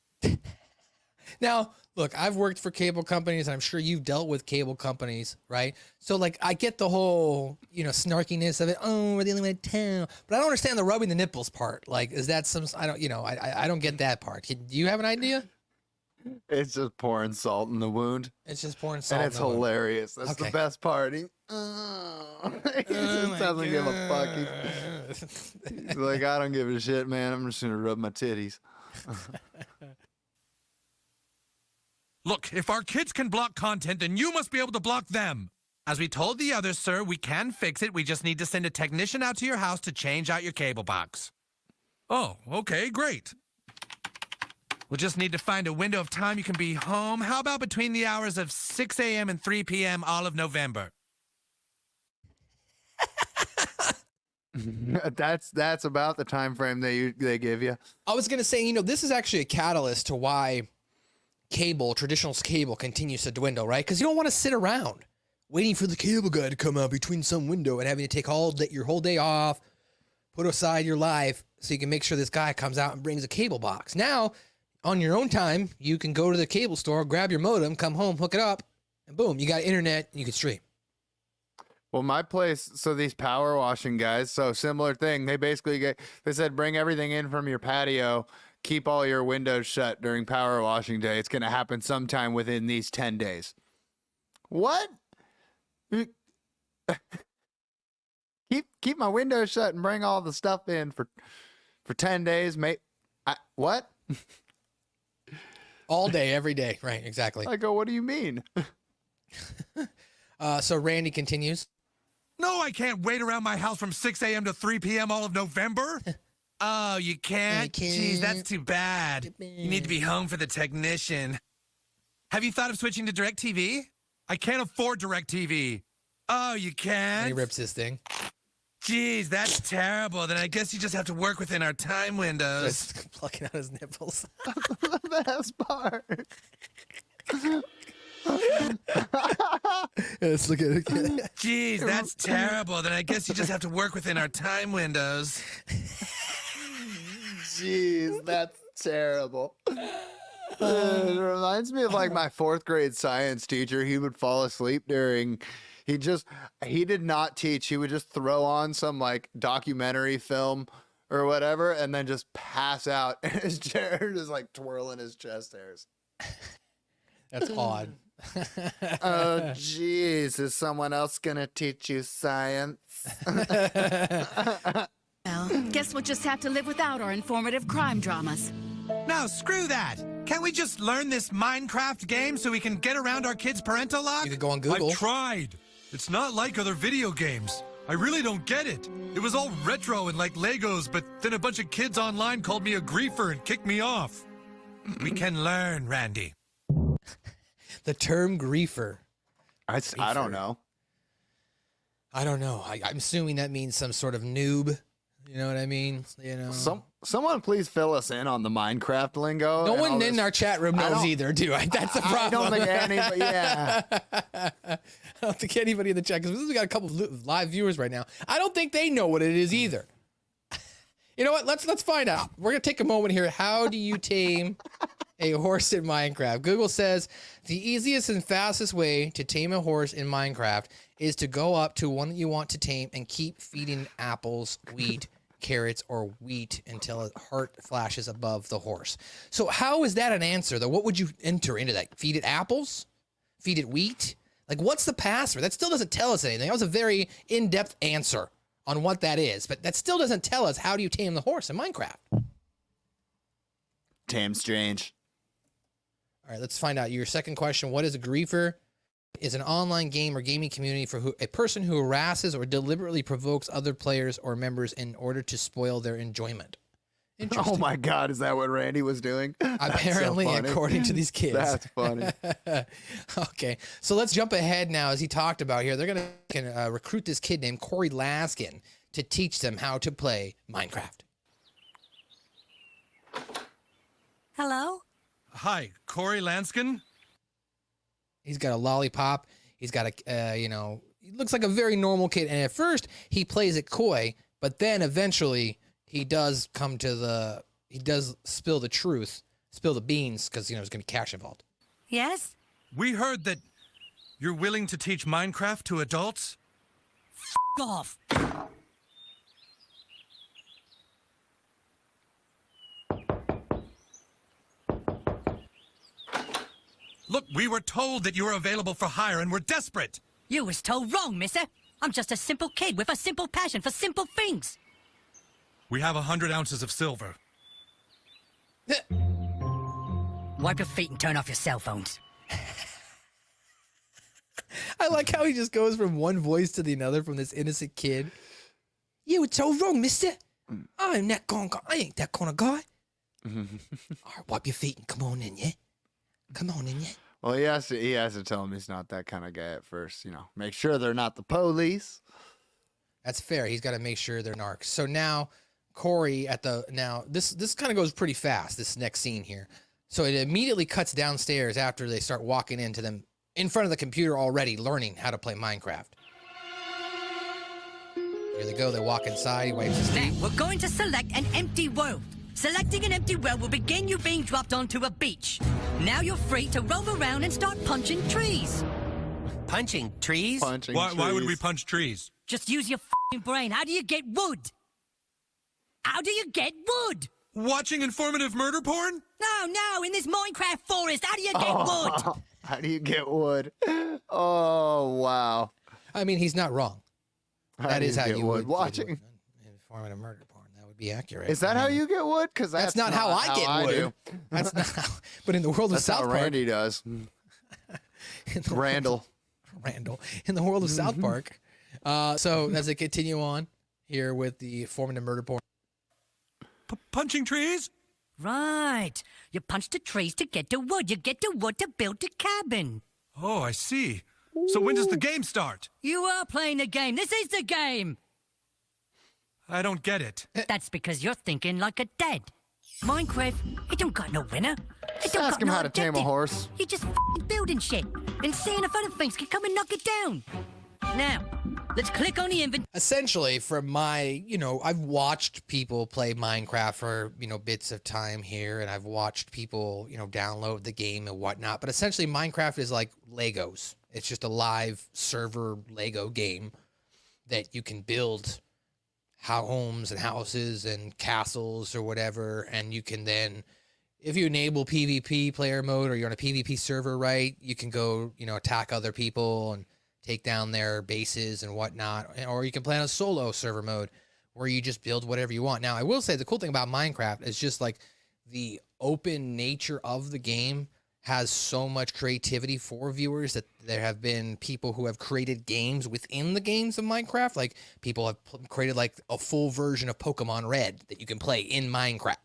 Speaker 2: Now, look, I've worked for cable companies, and I'm sure you've dealt with cable companies, right? So, like, I get the whole, snarkiness of it. Oh, we're the only one in town. But I don't understand the rubbing the nipples part. Like, is that some, I don't get that part. Do you have an idea?
Speaker 3: It's just pouring salt in the wound.
Speaker 2: It's just pouring salt
Speaker 3: and it's
Speaker 2: in the wound.
Speaker 3: hilarious. That's
Speaker 2: Okay.
Speaker 3: the best part. He just doesn't give a fuck. He's like, I don't give a shit, man. I'm just going to rub my titties.
Speaker 1: Look, if our kids can block content, then you must be able to block them. As we told the others, sir, we can fix it. We just need to send a technician out to your house to change out your cable box. Oh, okay, great. We'll just need to find a window of time you can be home. How about between the hours of 6 a.m. and 3 p.m. all of November?
Speaker 3: That's about the time frame they give you.
Speaker 2: I was going to say, this is actually a catalyst to why traditional cable continues to dwindle, right? Because you don't want to sit around waiting for the cable guy to come out between some window and having to take your whole day off, put aside your life so you can make sure this guy comes out and brings a cable box. Now, on your own time, you can go to the cable store, grab your modem, come home, hook it up, and boom, you got internet and you can stream.
Speaker 3: Well, my place, so these power washing guys, so similar thing. They basically they said, bring everything in from your patio, keep all your windows shut during power washing day. It's going to happen sometime within these 10 days. What? Keep my windows shut and bring all the stuff in for 10 days, mate. What?
Speaker 2: All day, every day. Right, exactly.
Speaker 3: I go, what do you mean?
Speaker 2: So Randy continues.
Speaker 1: No, I can't wait around my house from 6 a.m. to 3 p.m. all of November. Oh, you can't? Jeez, that's too bad. You need to be home for the technician. Have you thought of switching to DirecTV? I can't afford DirecTV. Oh, you can't?
Speaker 2: And he rips his thing.
Speaker 1: Geez, that's terrible. Then I guess you just have to work within our time windows.
Speaker 2: Just plucking out his nipples.
Speaker 3: The best part.
Speaker 2: Let's look at it again.
Speaker 1: Geez, that's terrible. Then I guess you just have to work within our time windows.
Speaker 3: Jeez, that's terrible. It reminds me of like my 4th grade science teacher. He would fall asleep during. He did not teach. He would just throw on some like documentary film or whatever, and then just pass out in his chair, just like twirling his chest hairs.
Speaker 2: That's odd.
Speaker 3: Oh, jeez, is someone else gonna teach you science?
Speaker 7: Well, guess we'll just have to live without our informative crime dramas.
Speaker 1: No, screw that. Can't we just learn this Minecraft game so we can get around our kids' parental lock?
Speaker 2: You could go on Google.
Speaker 1: I've tried. It's not like other video games. I really don't get it. It was all retro and like Legos, but then a bunch of kids online called me a griefer and kicked me off. We can learn, Randy.
Speaker 2: The term griefer.
Speaker 3: I don't know.
Speaker 2: I don't know. I'm assuming that means some sort of noob. You know what I mean? You know.
Speaker 3: Someone please fill us in on the Minecraft lingo.
Speaker 2: No
Speaker 3: and
Speaker 2: one
Speaker 3: all
Speaker 2: in
Speaker 3: this.
Speaker 2: our chat room knows either, do I? That's the problem.
Speaker 3: I don't think anybody. Yeah.
Speaker 2: I don't think anybody in the chat, because we got a couple of live viewers right now. I don't think they know what it is either. You know what? Let's find out. We're gonna take a moment here. How do you tame a horse in Minecraft? Google says the easiest and fastest way to tame a horse in Minecraft is to go up to one that you want to tame and keep feeding apples, wheat, carrots, or wheat until a heart flashes above the horse. So how is that an answer, though? What would you enter into that? Feed it apples? Feed it wheat? Like, what's the password? That still doesn't tell us anything. That was a very in-depth answer on what that is, but that still doesn't tell us how do you tame the horse in Minecraft.
Speaker 3: Tame strange.
Speaker 2: All right, let's find out. Your second question, what is a griefer? Is an online game or gaming community for a person who harasses or deliberately provokes other players or members in order to spoil their enjoyment. Interesting.
Speaker 3: Oh my God, is that what Randy was doing?
Speaker 2: Apparently,
Speaker 3: That's so funny.
Speaker 2: according to these kids.
Speaker 3: That's funny.
Speaker 2: Okay, so let's jump ahead now. As he talked about here, they're going to recruit this kid named Corey Laskin to teach them how to play Minecraft.
Speaker 5: Hello?
Speaker 1: Hi, Corey Lanskin.
Speaker 2: He's got a lollipop. He's got a, he looks like a very normal kid. And at first, he plays it coy, but then eventually he does spill the truth, spill the beans, because, there's going to be cash involved.
Speaker 5: Yes?
Speaker 1: We heard that you're willing to teach Minecraft to adults.
Speaker 5: F off.
Speaker 1: Look, we were told that you were available for hire and we're desperate.
Speaker 5: You was told wrong, mister. I'm just a simple kid with a simple passion for simple things.
Speaker 1: We have 100 ounces of silver.
Speaker 5: Wipe your feet and turn off your cell phones.
Speaker 2: I like how he just goes from one voice to the other from this innocent kid. You were told wrong, mister. I ain't that kind of guy. All right, wipe your feet and come on in, yeah? Come on in, yeah?
Speaker 3: Well, he has to tell him he's not that kind of guy at first. Make sure they're not the police.
Speaker 2: That's fair. He's got to make sure they're narcs. So now, Corey this kind of goes pretty fast, this next scene here. So it immediately cuts downstairs after they start walking into them in front of the computer already learning how to play Minecraft. Here they go. They walk inside. He wipes his
Speaker 5: Now,
Speaker 2: feet.
Speaker 5: we're going to select an empty world. Selecting an empty world will begin you being dropped onto a beach. Now you're free to roam around and start punching trees.
Speaker 8: Punching trees?
Speaker 1: Why would we punch trees?
Speaker 5: Just use your f***ing brain. How do you get wood? How do you get wood?
Speaker 1: Watching informative murder porn?
Speaker 5: No, in this Minecraft forest, how do you get wood?
Speaker 3: How do you get wood? Oh, wow.
Speaker 2: I mean, he's not wrong. That
Speaker 3: do
Speaker 2: is how
Speaker 3: get
Speaker 2: you would
Speaker 3: watching.
Speaker 2: get wood. Informative murder porn. That would be accurate.
Speaker 3: Is that how you get wood? Because
Speaker 2: That's not how I get wood. That's not how. But in the world of
Speaker 3: That's how
Speaker 2: South Park,
Speaker 3: Randy does. Randall.
Speaker 2: In the world of South Park. So as they continue on here with the informative murder porn.
Speaker 1: Punching trees?
Speaker 5: Right. You punch the trees to get the wood. You get the wood to build the cabin.
Speaker 1: Oh, I see. So when does the game start?
Speaker 5: You are playing the game. This is the game.
Speaker 1: I don't get it.
Speaker 5: That's because you're thinking like a dad. Minecraft, it don't got no winner. It don't
Speaker 3: Ask
Speaker 5: got
Speaker 3: him
Speaker 5: no
Speaker 3: how to tame a
Speaker 5: objective.
Speaker 3: horse.
Speaker 5: You're just f***ing building shit and seeing if other things can come and knock it down. Now, let's click on the inventory.
Speaker 2: Essentially, from my, I've watched people play Minecraft for, bits of time here, and I've watched people, download the game and whatnot. But essentially, Minecraft is like Legos. It's just a live server Lego game that you can build homes and houses and castles or whatever. And you can then, if you enable PvP player mode or you're on a PvP server, right, you can go, attack other people and take down their bases and whatnot, or you can play on a solo server mode where you just build whatever you want. Now, I will say the cool thing about Minecraft is just like the open nature of the game has so much creativity for viewers that there have been people who have created games within the games of Minecraft. Like people have created like a full version of Pokemon Red that you can play in Minecraft,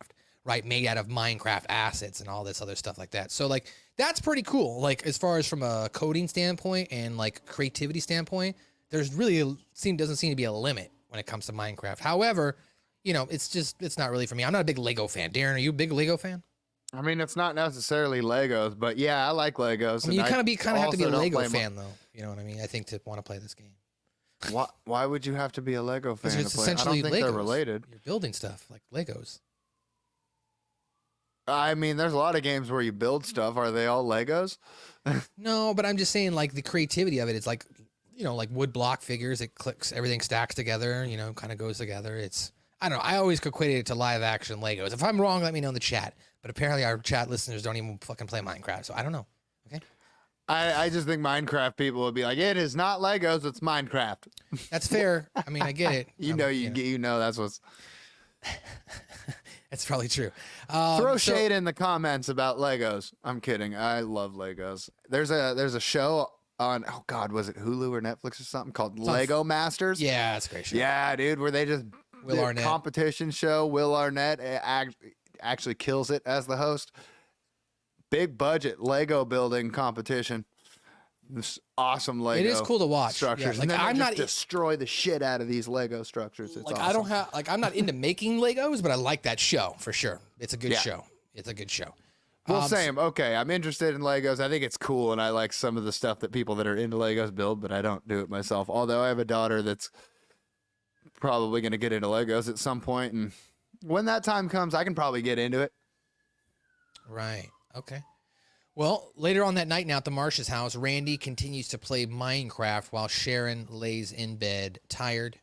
Speaker 2: right? Made out of Minecraft assets and all this other stuff like that. So like, that's pretty cool. Like as far as from a coding standpoint and like creativity standpoint, there's really doesn't seem to be a limit when it comes to Minecraft. However, it's not really for me. I'm not a big Lego fan. Darren, are you a big Lego fan?
Speaker 3: I mean, it's not necessarily Legos, but yeah, I like Legos.
Speaker 2: I mean, you kind of have to be a
Speaker 3: also don't
Speaker 2: Lego
Speaker 3: play
Speaker 2: fan though. You know what I mean? I think to want to play this game.
Speaker 3: Why would you have to be a Lego fan
Speaker 2: Because it's
Speaker 3: to play?
Speaker 2: essentially
Speaker 3: I don't think
Speaker 2: Legos.
Speaker 3: they're related.
Speaker 2: You're building stuff like Legos.
Speaker 3: I mean, there's a lot of games where you build stuff. Are they all Legos?
Speaker 2: No, but I'm just saying like the creativity of it. It's like, like wood block figures. It clicks, everything stacks together, kind of goes together. I don't know. I always equated it to live action Legos. If I'm wrong, let me know in the chat. But apparently our chat listeners don't even fucking play Minecraft. So I don't know. Okay.
Speaker 3: I just think Minecraft people would be like, it is not Legos, it's Minecraft.
Speaker 2: That's fair. I mean, I get it.
Speaker 3: you know that's what's.
Speaker 2: That's probably true.
Speaker 3: Throw shade in the comments about Legos. I'm kidding. I love Legos. There's a show on, oh God, was it Hulu or Netflix or something called Lego Masters?
Speaker 2: Yeah, that's a great show.
Speaker 3: Yeah, dude, where they just
Speaker 2: Will Arnett.
Speaker 3: Competition show. Will Arnett actually kills it as the host. Big budget Lego building competition. This awesome Lego.
Speaker 2: It is cool to watch.
Speaker 3: Structures.
Speaker 2: Yeah,
Speaker 3: And then
Speaker 2: I'm
Speaker 3: they
Speaker 2: not
Speaker 3: just destroy the shit out of these Lego structures. It's
Speaker 2: like
Speaker 3: awesome.
Speaker 2: I don't have I'm not into making Legos, but I like that show for sure. It's a good
Speaker 3: Yeah.
Speaker 2: show. It's a good show.
Speaker 3: Well, same. Okay, I'm interested in Legos. I think it's cool, and I like some of the stuff that people that are into Legos build, but I don't do it myself. Although I have a daughter that's probably going to get into Legos at some point, and when that time comes, I can probably get into it.
Speaker 2: Right. Okay. Well, later on that night now at the Marsh's house, Randy continues to play Minecraft while Sharon lays in bed tired.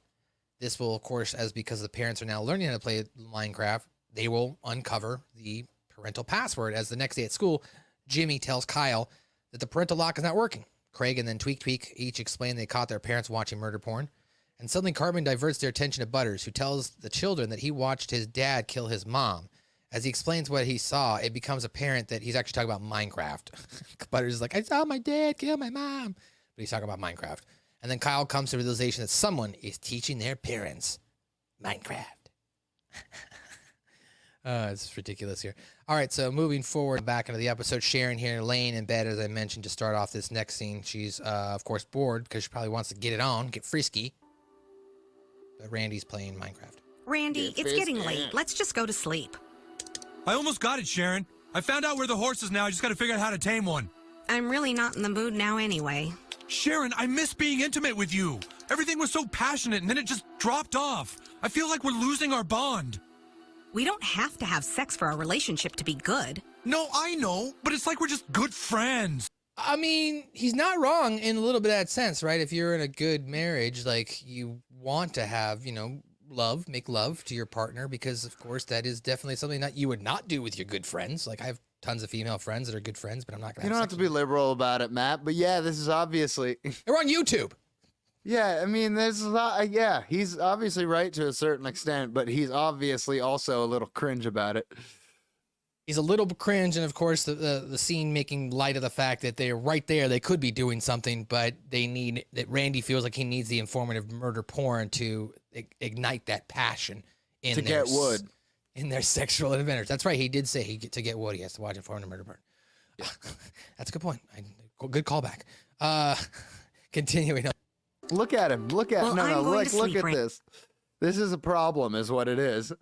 Speaker 2: This will, of course, as because the parents are now learning how to play Minecraft, they will uncover the parental password. As the next day at school, Jimmy tells Kyle that the parental lock is not working. Craig and then Tweak each explain they caught their parents watching murder porn. And suddenly Cartman diverts their attention to Butters, who tells the children that he watched his dad kill his mom. As he explains what he saw, it becomes apparent that he's actually talking about Minecraft. Butters is like, I saw my dad kill my mom. But he's talking about Minecraft. And then Kyle comes to the realization that someone is teaching their parents Minecraft. It's ridiculous here. All right, so moving forward back into the episode, Sharon here laying in bed, as I mentioned, to start off this next scene. She's, of course, bored because she probably wants to get it on, get frisky. But Randy's playing Minecraft.
Speaker 9: Randy, it's getting late. Let's just go to sleep.
Speaker 1: I almost got it, Sharon. I found out where the horse is now. I just got to figure out how to tame one.
Speaker 9: I'm really not in the mood now anyway.
Speaker 1: Sharon, I miss being intimate with you. Everything was so passionate, and then it just dropped off. I feel like we're losing our bond.
Speaker 9: We don't have to have sex for our relationship to be good.
Speaker 1: No, I know, but it's like we're just good friends.
Speaker 2: I mean, he's not wrong in a little bit of that sense, right? If you're in a good marriage, like, you want to have, make love to your partner, because of course that is definitely something that you would not do with your good friends. Like, I have tons of female friends that are good friends, but I'm not gonna
Speaker 3: You don't have to be liberal about it, Matt, but yeah, this is obviously
Speaker 2: they're on YouTube.
Speaker 3: Yeah, I mean, there's a lot. Yeah, he's obviously right to a certain extent, but he's obviously also a little cringe about it.
Speaker 2: He's a little cringe, and of course the scene making light of the fact that they're right there. They could be doing something, but that Randy feels like he needs the informative murder porn to ignite that passion in
Speaker 3: get wood
Speaker 2: in their sexual adventures. That's right. He did say to get wood, he has to watch informative murder porn. Yeah. That's a good point. Good callback. Continuing on.
Speaker 3: Look at him. Look at
Speaker 9: Well,
Speaker 3: no.
Speaker 9: I'm going
Speaker 3: Look
Speaker 9: to sleep,
Speaker 3: at
Speaker 9: Randy.
Speaker 3: this. This is a problem, is what it is.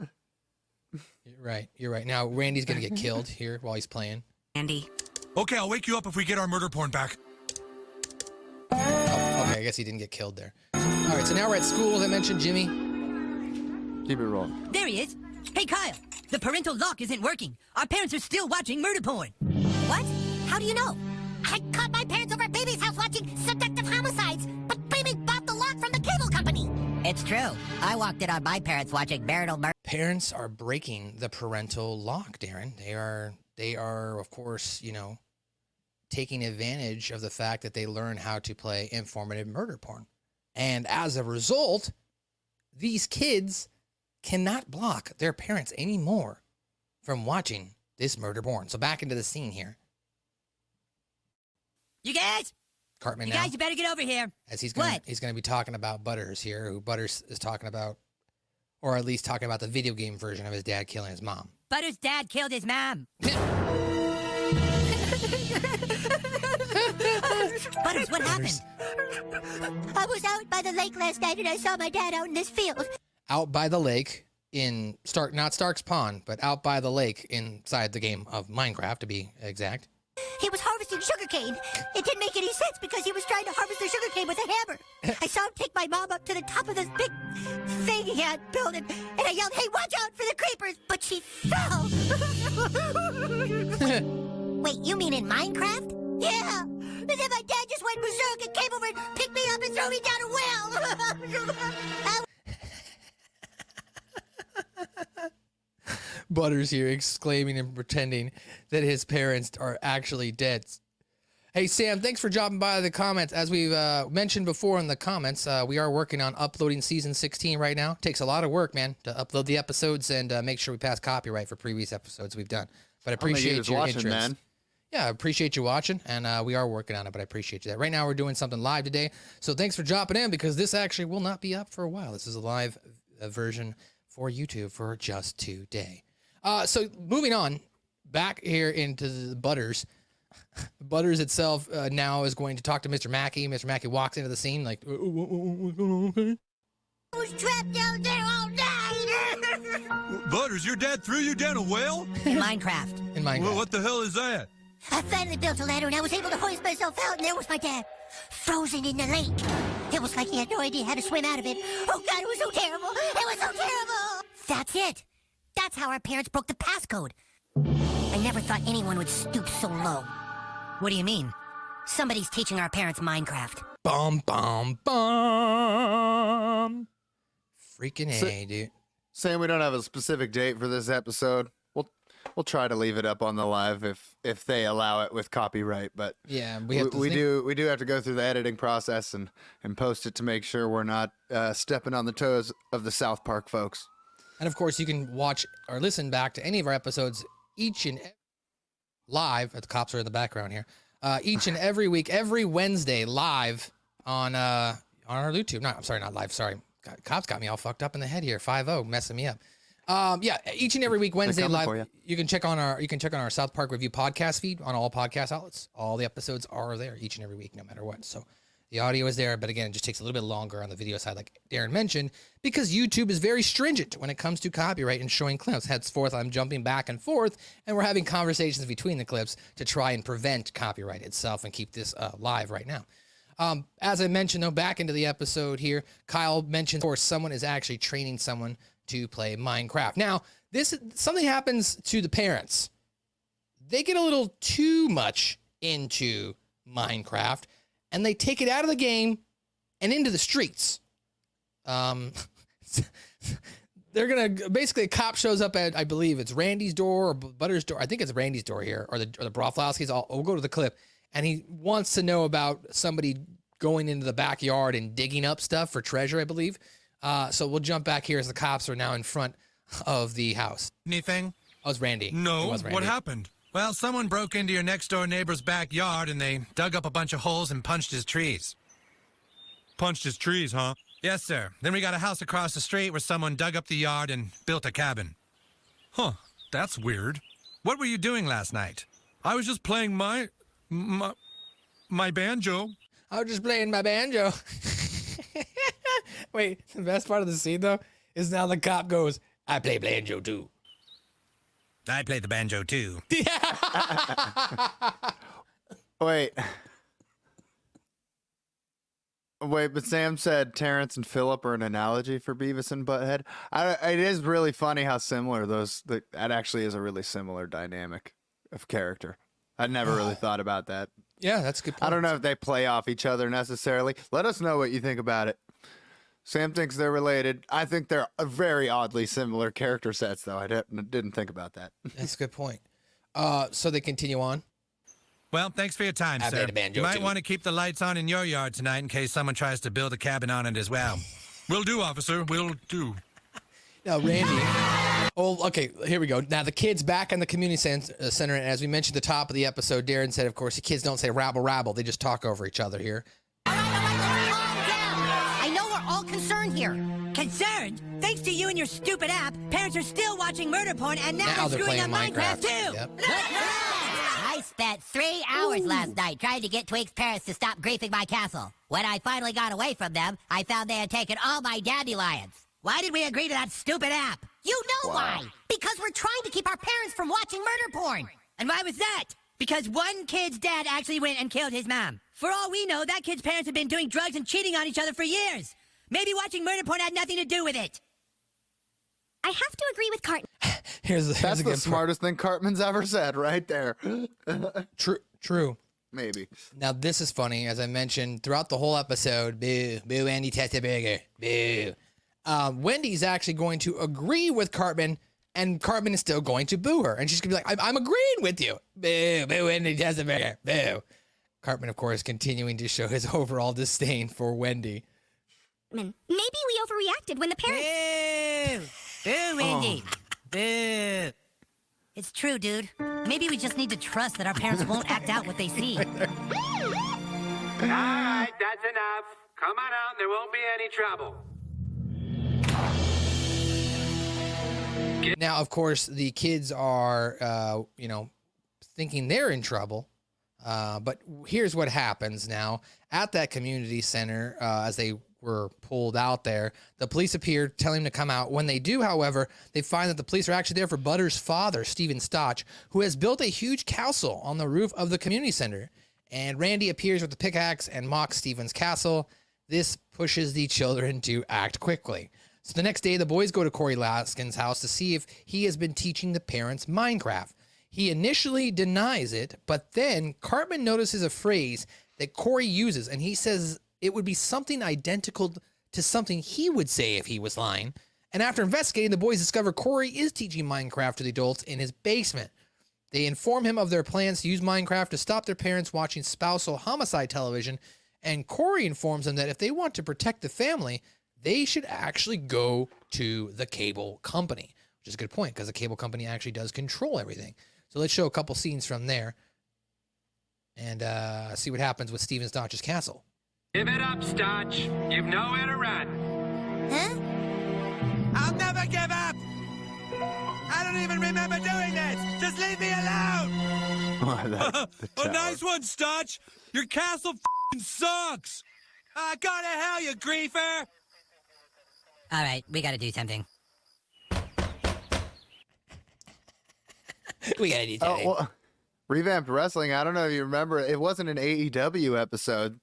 Speaker 2: You're right. Now, Randy's going to get killed here while he's playing.
Speaker 6: Andy.
Speaker 1: Okay, I'll wake you up if we get our murder porn back.
Speaker 2: Oh, okay, I guess he didn't get killed there. All right, so now we're at school, as I mentioned, Jimmy.
Speaker 3: Keep it rolling.
Speaker 5: There he is. Hey, Kyle. The parental lock isn't working. Our parents are still watching murder porn.
Speaker 4: What? How do you know? I caught my parents over at Baby's house watching seductive homicides, but Baby bought the lock from the cable company.
Speaker 5: It's true. I walked in on my parents watching marital murder.
Speaker 2: Parents are breaking the parental lock, Darren. They are, of course, taking advantage of the fact that they learn how to play informative murder porn. And as a result, these kids cannot block their parents anymore from watching this murder porn. So back into the scene here.
Speaker 5: You guys?
Speaker 2: Cartman
Speaker 5: You
Speaker 2: now.
Speaker 5: guys, you better get over here.
Speaker 2: As he's going to be talking about Butters here, who Butters is talking about, or at least talking about the video game version of his dad killing his mom.
Speaker 5: Butters' dad killed his mom. Butters, what happened?
Speaker 4: I was out by the lake last night and I saw my dad out in this field.
Speaker 2: Out by the lake in not Stark's Pond, but out by the lake inside the game of Minecraft, to be exact.
Speaker 4: He was harvesting sugarcane. It didn't make any sense because he was trying to harvest the sugarcane with a hammer. I saw him take my mom up to the top of this big thing he had built, and I yelled, "Hey, watch out for the creepers!" But she fell. Wait, you mean in Minecraft? Yeah. And then my dad just went berserk and came over and picked me up and threw me down a well.
Speaker 2: Butters here exclaiming and pretending that his parents are actually dead. Hey, Sam, thanks for dropping by the comments. As we've mentioned before in the comments, we are working on uploading Season 16 right now. Takes a lot of work, man, to upload the episodes and make sure we pass copyright for previous episodes we've done. But I appreciate your
Speaker 3: watching,
Speaker 2: interest.
Speaker 3: man.
Speaker 2: Yeah, I appreciate you watching, and we are working on it, but I appreciate you that. Right now, we're doing something live today, so thanks for dropping in, because this actually will not be up for a while. This is a live version for YouTube for just today. So moving on, back here into the Butters. Butters itself now is going to talk to Mr. Mackey. Mr. Mackey walks into the scene like, what's going on, okay?
Speaker 4: I was trapped down there all night.
Speaker 1: Butters, your dad threw you down a well?
Speaker 5: In Minecraft.
Speaker 2: In Minecraft.
Speaker 1: Well, what the hell is that?
Speaker 4: I finally built a ladder and I was able to hoist myself out, and there was my dad, frozen in the lake. It was like he had no idea how to swim out of it. Oh God, it was so terrible. It was so terrible.
Speaker 5: That's it. That's how our parents broke the passcode. I never thought anyone would stoop so low. What do you mean? Somebody's teaching our parents Minecraft.
Speaker 2: Bum, bum, bum. Freaking A, dude.
Speaker 3: Saying we don't have a specific date for this episode. We'll try to leave it up on the live if they allow it with copyright. But
Speaker 2: yeah,
Speaker 3: we do have to go through the editing process and post it to make sure we're not stepping on the toes of the South Park folks.
Speaker 2: And of course, you can watch or listen back to any of our episodes each and live. The cops are in the background here. Each and every week, every Wednesday, live on our YouTube. Not live. Sorry, God, cops got me all fucked up in the head here. 5-0, messing me up. Yeah, each and every week, Wednesday live. You can check on our South Park Review podcast feed on all podcast outlets. All the episodes are there each and every week, no matter what. So the audio is there, but again, it just takes a little bit longer on the video side, like Darren mentioned, because YouTube is very stringent when it comes to copyright and showing clips. Henceforth, I'm jumping back and forth, and we're having conversations between the clips to try and prevent copyright itself and keep this live right now. As I mentioned, though, back into the episode here, Kyle mentioned, of course, someone is actually training someone to play Minecraft. Now, something happens to the parents. They get a little too much into Minecraft, and they take it out of the game and into the streets. They're gonna basically, a cop shows up at, I believe it's Randy's door or Butter's door. I think it's Randy's door here, or the Broflowski's. We'll go to the clip, and he wants to know about somebody going into the backyard and digging up stuff for treasure, I believe. So we'll jump back here as the cops are now in front of the house.
Speaker 1: Anything?
Speaker 2: Oh, it's Randy.
Speaker 1: No,
Speaker 2: It was Randy.
Speaker 1: what happened? Well, someone broke into your next-door neighbor's backyard, and they dug up a bunch of holes and punched his trees. Punched his trees, huh? Yes, sir. Then we got a house across the street where someone dug up the yard and built a cabin. Huh, that's weird. What were you doing last night? I was just playing my banjo.
Speaker 2: I was just playing my banjo. Wait, the best part of the scene, though, is now the cop goes, I play banjo too.
Speaker 1: I play the banjo too.
Speaker 3: Wait, but Sam said Terrence and Philip are an analogy for Beavis and Butthead. It is really funny how similar that actually is a really similar dynamic of character. I'd never really thought about that.
Speaker 2: Yeah, that's a good point.
Speaker 3: I don't know if they play off each other necessarily. Let us know what you think about it. Sam thinks they're related. I think they're very oddly similar character sets, though. I didn't think about that.
Speaker 2: That's a good point. So they continue on.
Speaker 1: Well, thanks for your time,
Speaker 2: I
Speaker 1: sir.
Speaker 2: played the banjo,
Speaker 1: You might
Speaker 2: too.
Speaker 1: want to keep the lights on in your yard tonight in case someone tries to build a cabin on it as well. Will do, officer. Will do.
Speaker 2: Now, Randy. Oh, okay. Here we go. Now, the kids back in the community center, and as we mentioned at the top of the episode, Darren said, of course, the kids don't say rabble, rabble. They just talk over each other here.
Speaker 4: Calm down. I know we're all concerned here.
Speaker 5: Concerned? Thanks to you and your stupid app, parents are still watching murder porn, and now they're screwing up
Speaker 2: playing
Speaker 5: Minecraft, too.
Speaker 2: Yep.
Speaker 5: I spent 3 hours last night trying to get Twink's parents to stop griefing my castle. When I finally got away from them, I found they had taken all my dandelions. Why did we agree to that stupid app?
Speaker 4: You know why. Because we're trying to keep our parents from watching murder porn.
Speaker 5: And why was that? Because one kid's dad actually went and killed his mom. For all we know, that kid's parents have been doing drugs and cheating on each other for years. Maybe watching murder porn had nothing to do with it.
Speaker 4: I have to agree with Carton.
Speaker 2: Here's
Speaker 3: That's
Speaker 2: a
Speaker 3: the
Speaker 2: good
Speaker 3: smartest thing Cartman's ever said right there.
Speaker 2: True.
Speaker 3: Maybe.
Speaker 2: Now, this is funny. As I mentioned, throughout the whole episode, boo, boo, Andy Testaberger, boo. Wendy's actually going to agree with Cartman, and Cartman is still going to boo her. And she's going to be like, I'm agreeing with you. Boo, boo, Andy Testaberger, boo. Cartman, of course, continuing to show his overall disdain for Wendy.
Speaker 4: Maybe we overreacted when the parents...
Speaker 5: Boo! Boo, Wendy! Boo! It's true, dude. Maybe we just need to trust that our parents won't act out what they see.
Speaker 10: All right, that's enough. Come on out and there won't be any trouble.
Speaker 2: Now, of course, the kids are, thinking they're in trouble. But here's what happens now. At that community center, as they were pulled out there, the police appear, telling them to come out. When they do, however, they find that the police are actually there for Butter's father, Stephen Stotch, who has built a huge castle on the roof of the community center. And Randy appears with the pickaxe and mocks Stephen's castle. This pushes the children to act quickly. So the next day, the boys go to Corey Laskin's house to see if he has been teaching the parents Minecraft. He initially denies it, but then Cartman notices a phrase that Corey uses, and he says it would be something identical to something he would say if he was lying. And after investigating, the boys discover Corey is teaching Minecraft to the adults in his basement. They inform him of their plans to use Minecraft to stop their parents watching spousal homicide television, and Corey informs them that if they want to protect the family, they should actually go to the cable company, which is a good point because the cable company actually does control everything. So let's show a couple scenes from there and see what happens with Stephen Stotch's castle.
Speaker 10: Give it up, Stotch. You've nowhere to run.
Speaker 4: Huh?
Speaker 1: I'll never give up! I don't even remember doing this! Just leave me alone!
Speaker 3: Oh,
Speaker 1: Nice one, Stotch! Your castle f***ing sucks! Go to hell, you griefer!
Speaker 5: All right, we gotta do something.
Speaker 2: We gotta do something.
Speaker 3: Well, Revamped Wrestling, I don't know if you remember, it wasn't an AEW episode.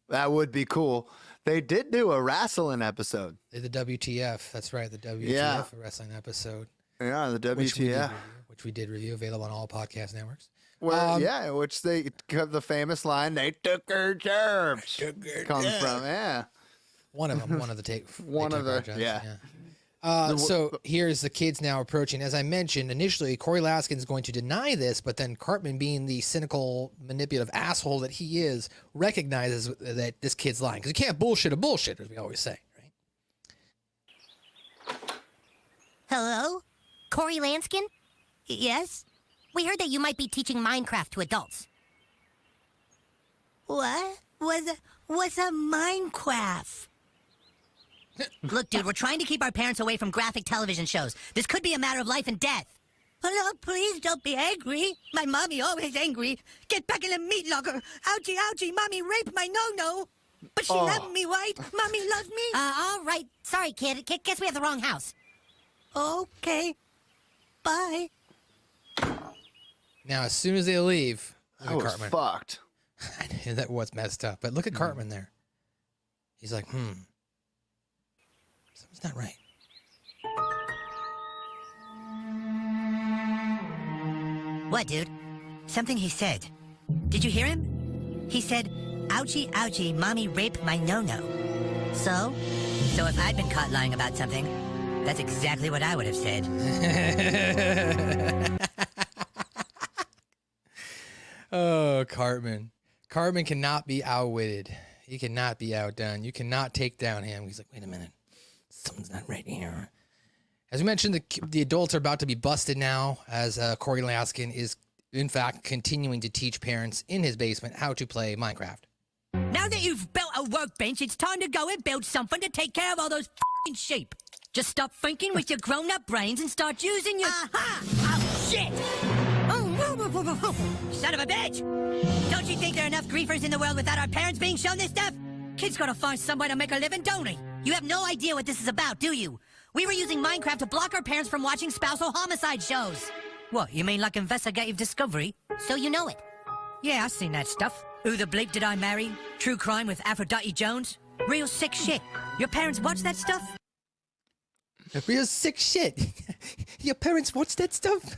Speaker 3: That would be cool. They did do a wrestling episode.
Speaker 2: The WTF, that's right, the WTF wrestling episode.
Speaker 3: Yeah, the WTF.
Speaker 2: Which we did review, available on all podcast networks.
Speaker 3: Where, which they have the famous line, they took her church. Comes from, yeah.
Speaker 2: One of them, one of the take.
Speaker 3: One of the, yeah.
Speaker 2: So here's the kids now approaching. As I mentioned, initially, Corey Laskin is going to deny this, but then Cartman, being the cynical, manipulative asshole that he is, recognizes that this kid's lying. Because you can't bullshit a bullshit, as we always say, right?
Speaker 4: Hello? Corey Lanskin? Yes? We heard that you might be teaching Minecraft to adults. What? What's a Minecraft?
Speaker 5: Look, dude, we're trying to keep our parents away from graphic television shows. This could be a matter of life and death.
Speaker 4: Oh, no, please don't be angry. My mommy always angry. Get back in the meat locker. Ouchie, ouchie, mommy raped my no-no.
Speaker 5: But she loved me, right? Mommy loves me.
Speaker 4: All right. Sorry, kid. Guess we have the wrong house.
Speaker 5: Okay. Bye.
Speaker 2: Now, as soon as they leave, look
Speaker 3: I
Speaker 2: at
Speaker 3: was
Speaker 2: Cartman.
Speaker 3: fucked.
Speaker 2: I knew that was messed up, but look at Cartman there. He's like, something's not right.
Speaker 5: What, dude? Something he said. Did you hear him? He said, ouchie, ouchie, mommy raped my no-no. So if I'd been caught lying about something, that's exactly what I would have said.
Speaker 2: Oh, Cartman. Cartman cannot be outwitted. He cannot be outdone. You cannot take down him. He's like, wait a minute. Something's not right here. As we mentioned, the adults are about to be busted now, as Corey Laskin is, in fact, continuing to teach parents in his basement how to play Minecraft.
Speaker 5: Now that you've built a workbench, it's time to go and build something to take care of all those f***ing sheep. Just stop thinking with your grown-up brains and start using your... Aha! Oh, shit! Son of a bitch! Don't you think there are enough griefers in the world without our parents being shown this stuff? Kids gotta find some way to make a living, don't they? You have no idea what this is about, do you? We were using Minecraft to block our parents from watching spousal homicide shows. What, you mean like investigative discovery?
Speaker 4: So you know it.
Speaker 5: Yeah, I've seen that stuff. Who the bleep did I marry? True crime with Aphrodite Jones? Real sick shit. Your parents watch that stuff?
Speaker 2: Real sick shit. Your parents watch that stuff?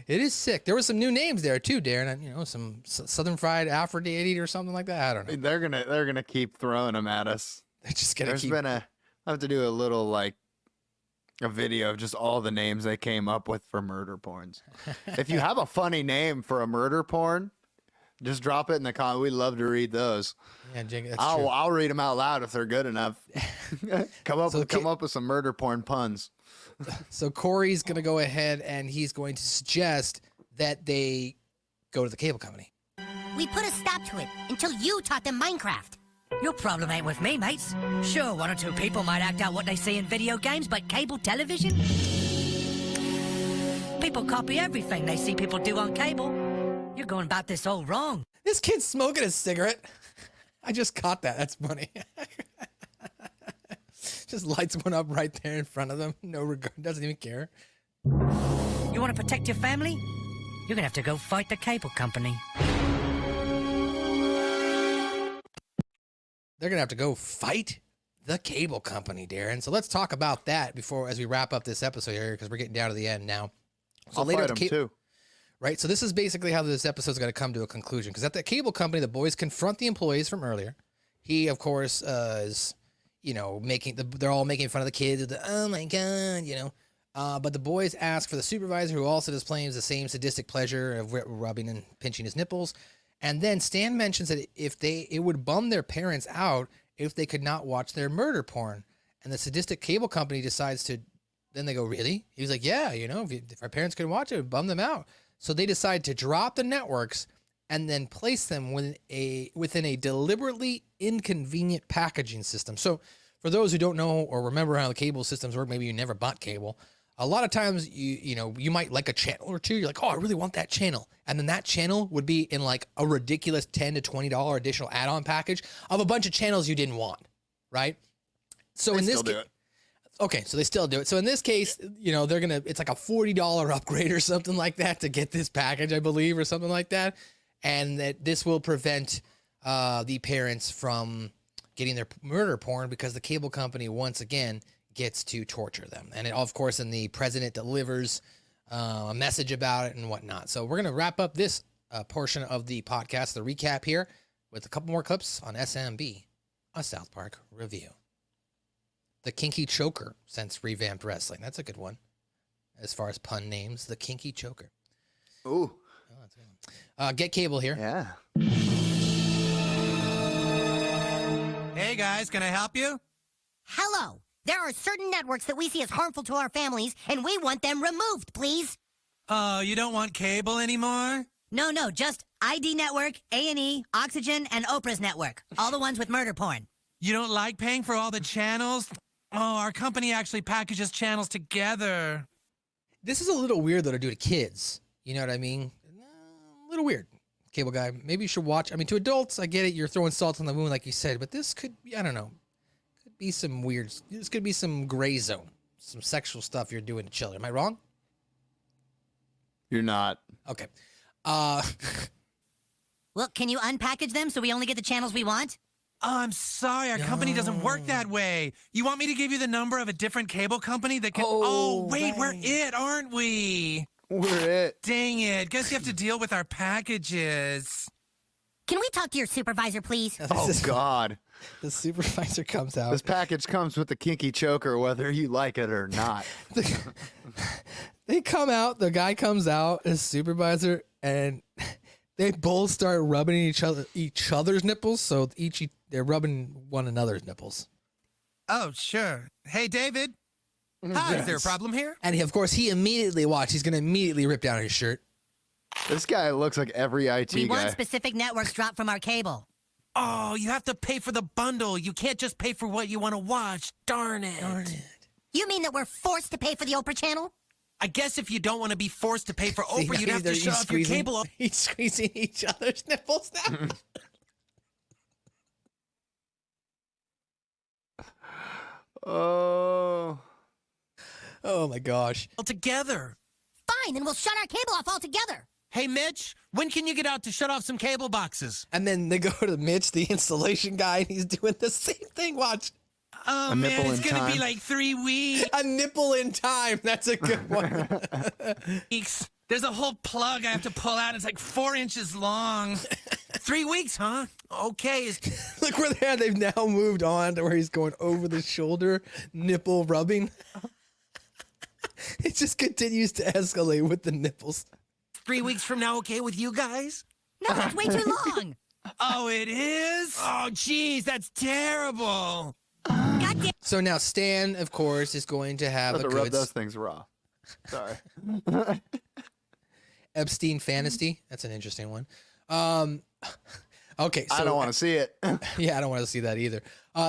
Speaker 2: It is sick. There were some new names there too, Darren. You know, some Southern Fried Aphrodite or something like that. I don't know.
Speaker 3: They're gonna keep throwing them at us.
Speaker 2: They're just gonna
Speaker 3: There's
Speaker 2: keep.
Speaker 3: been I have to do a little a video of just all the names they came up with for murder porns. If you have a funny name for a murder porn, just drop it in the comment. We'd love to read those.
Speaker 2: Yeah, Jake, that's true.
Speaker 3: I'll read them out loud if they're good enough. come up with some murder porn puns.
Speaker 2: So Corey's going to go ahead and he's going to suggest that they go to the cable company.
Speaker 4: We put a stop to it until you taught them Minecraft.
Speaker 5: Your problem ain't with me, mates. Sure, one or two people might act out what they see in video games, but cable television? People copy everything they see people do on cable. You're going about this all wrong.
Speaker 2: This kid's smoking a cigarette. I just caught that. That's funny. Just lights one up right there in front of them. No regard. Doesn't even care.
Speaker 5: You want to protect your family? You're going to have to go fight the cable company.
Speaker 2: They're going to have to go fight the cable company, Darren. So let's talk about that as we wrap up this episode here, because we're getting down to the end now. So
Speaker 3: I'll fight them too.
Speaker 2: Right? So this is basically how this episode is going to come to a conclusion. Because at the cable company, the boys confront the employees from earlier. He, of course, is, they're all making fun of the kids. Oh, my God, But the boys ask for the supervisor, who also displays the same sadistic pleasure of rubbing and pinching his nipples. And then Stan mentions that it would bum their parents out if they could not watch their murder porn. And the sadistic cable company decides to, then they go, really? He was like, yeah, if our parents couldn't watch it, it would bum them out. So they decide to drop the networks and then place them within a deliberately inconvenient packaging system. So for those who don't know or remember how the cable systems work, maybe you never bought cable. A lot of times, you might like a channel or two. You're like, oh, I really want that channel. And then that channel would be in like a ridiculous $10 to $20 additional add-on package of a bunch of channels you didn't want, right? So
Speaker 3: They
Speaker 2: in this
Speaker 3: still do it.
Speaker 2: Okay, so they still do it. So in this case, it's like a $40 upgrade or something like that to get this package, I believe, or something like that. And that this will prevent the parents from getting their murder porn because the cable company, once again, gets to torture them. And of course, then the president delivers a message about it and whatnot. So we're going to wrap up this portion of the podcast, the recap here, with a couple more clips on SMB, a South Park review. The Kinky Choker since revamped wrestling. That's a good one. As far as pun names, the Kinky Choker.
Speaker 3: Ooh.
Speaker 2: Oh, that's a good one. Get Cable here.
Speaker 3: Yeah.
Speaker 1: Hey guys, can I help you?
Speaker 4: Hello. There are certain networks that we see as harmful to our families, and we want them removed, please.
Speaker 1: Oh, you don't want cable anymore?
Speaker 5: No, just ID Network, A&E, Oxygen, and Oprah's network. All the ones with murder porn.
Speaker 1: You don't like paying for all the channels? Oh, our company actually packages channels together.
Speaker 2: This is a little weird, though, to do to kids. You know what I mean? A little weird. cable guy, maybe you should watch. I mean, to adults, I get it. You're throwing salt on the wound, like you said, but this could be, I don't know, could be some weird. This could be some gray zone, some sexual stuff you're doing to children. Am I wrong?
Speaker 3: You're not.
Speaker 2: Okay.
Speaker 5: Well, can you unpackage them so we only get the channels we want?
Speaker 1: Oh, I'm sorry, our company doesn't work that way. You want me to give you the number of a different cable company that can... Oh, wait, we're it, aren't we?
Speaker 3: We're it.
Speaker 1: Dang it, guess you have to deal with our packages.
Speaker 4: Can we talk to your supervisor, please?
Speaker 3: Oh, God.
Speaker 2: The supervisor comes out.
Speaker 3: This package comes with the kinky choker, whether you like it or not.
Speaker 2: They come out, the guy comes out, his supervisor, and they both start rubbing each other's nipples, so they're rubbing one another's nipples.
Speaker 1: Oh, sure. Hey, David. Hi, is there a problem here?
Speaker 2: And of course, he immediately he's going to immediately rip down his shirt.
Speaker 3: This guy looks like every IT
Speaker 5: We
Speaker 3: guy.
Speaker 5: want specific networks dropped from our cable.
Speaker 1: Oh, you have to pay for the bundle. You can't just pay for what you want to watch. Darn it.
Speaker 4: You mean that we're forced to pay for the Oprah channel?
Speaker 1: I guess if you don't want to be forced to pay for
Speaker 2: See,
Speaker 1: Oprah, you'd have to
Speaker 2: he's
Speaker 1: shut off your
Speaker 2: squeezing-
Speaker 1: cable.
Speaker 2: He's squeezing each other's nipples now.
Speaker 3: Oh.
Speaker 2: Oh my gosh.
Speaker 1: Altogether.
Speaker 4: Fine, then we'll shut our cable off altogether.
Speaker 1: Hey, Mitch, when can you get out to shut off some cable boxes?
Speaker 2: And then they go to Mitch, the installation guy, and he's doing the same thing. Watch.
Speaker 1: Oh,
Speaker 3: A
Speaker 1: man,
Speaker 3: nipple
Speaker 1: it's
Speaker 3: in
Speaker 1: going to be
Speaker 3: time.
Speaker 1: like 3 weeks.
Speaker 2: A nipple in time. That's a good one.
Speaker 1: There's a whole plug I have to pull out. It's like 4 inches long. 3 weeks, huh? Okay.
Speaker 2: Look where they are. They've now moved on to where he's going over the shoulder, nipple rubbing. It just continues to escalate with the nipples.
Speaker 1: 3 weeks from now, okay with you guys?
Speaker 4: No, that's way too long.
Speaker 1: Oh, it is? Oh, geez, that's terrible.
Speaker 4: Goddamn.
Speaker 2: So now Stan, of course, is going to have
Speaker 3: I have
Speaker 2: a
Speaker 3: to rub
Speaker 2: good
Speaker 3: those things raw. Sorry.
Speaker 2: Epstein fantasy. That's an interesting one. Okay, so
Speaker 3: I don't want to see it.
Speaker 2: yeah, I don't want to see that either.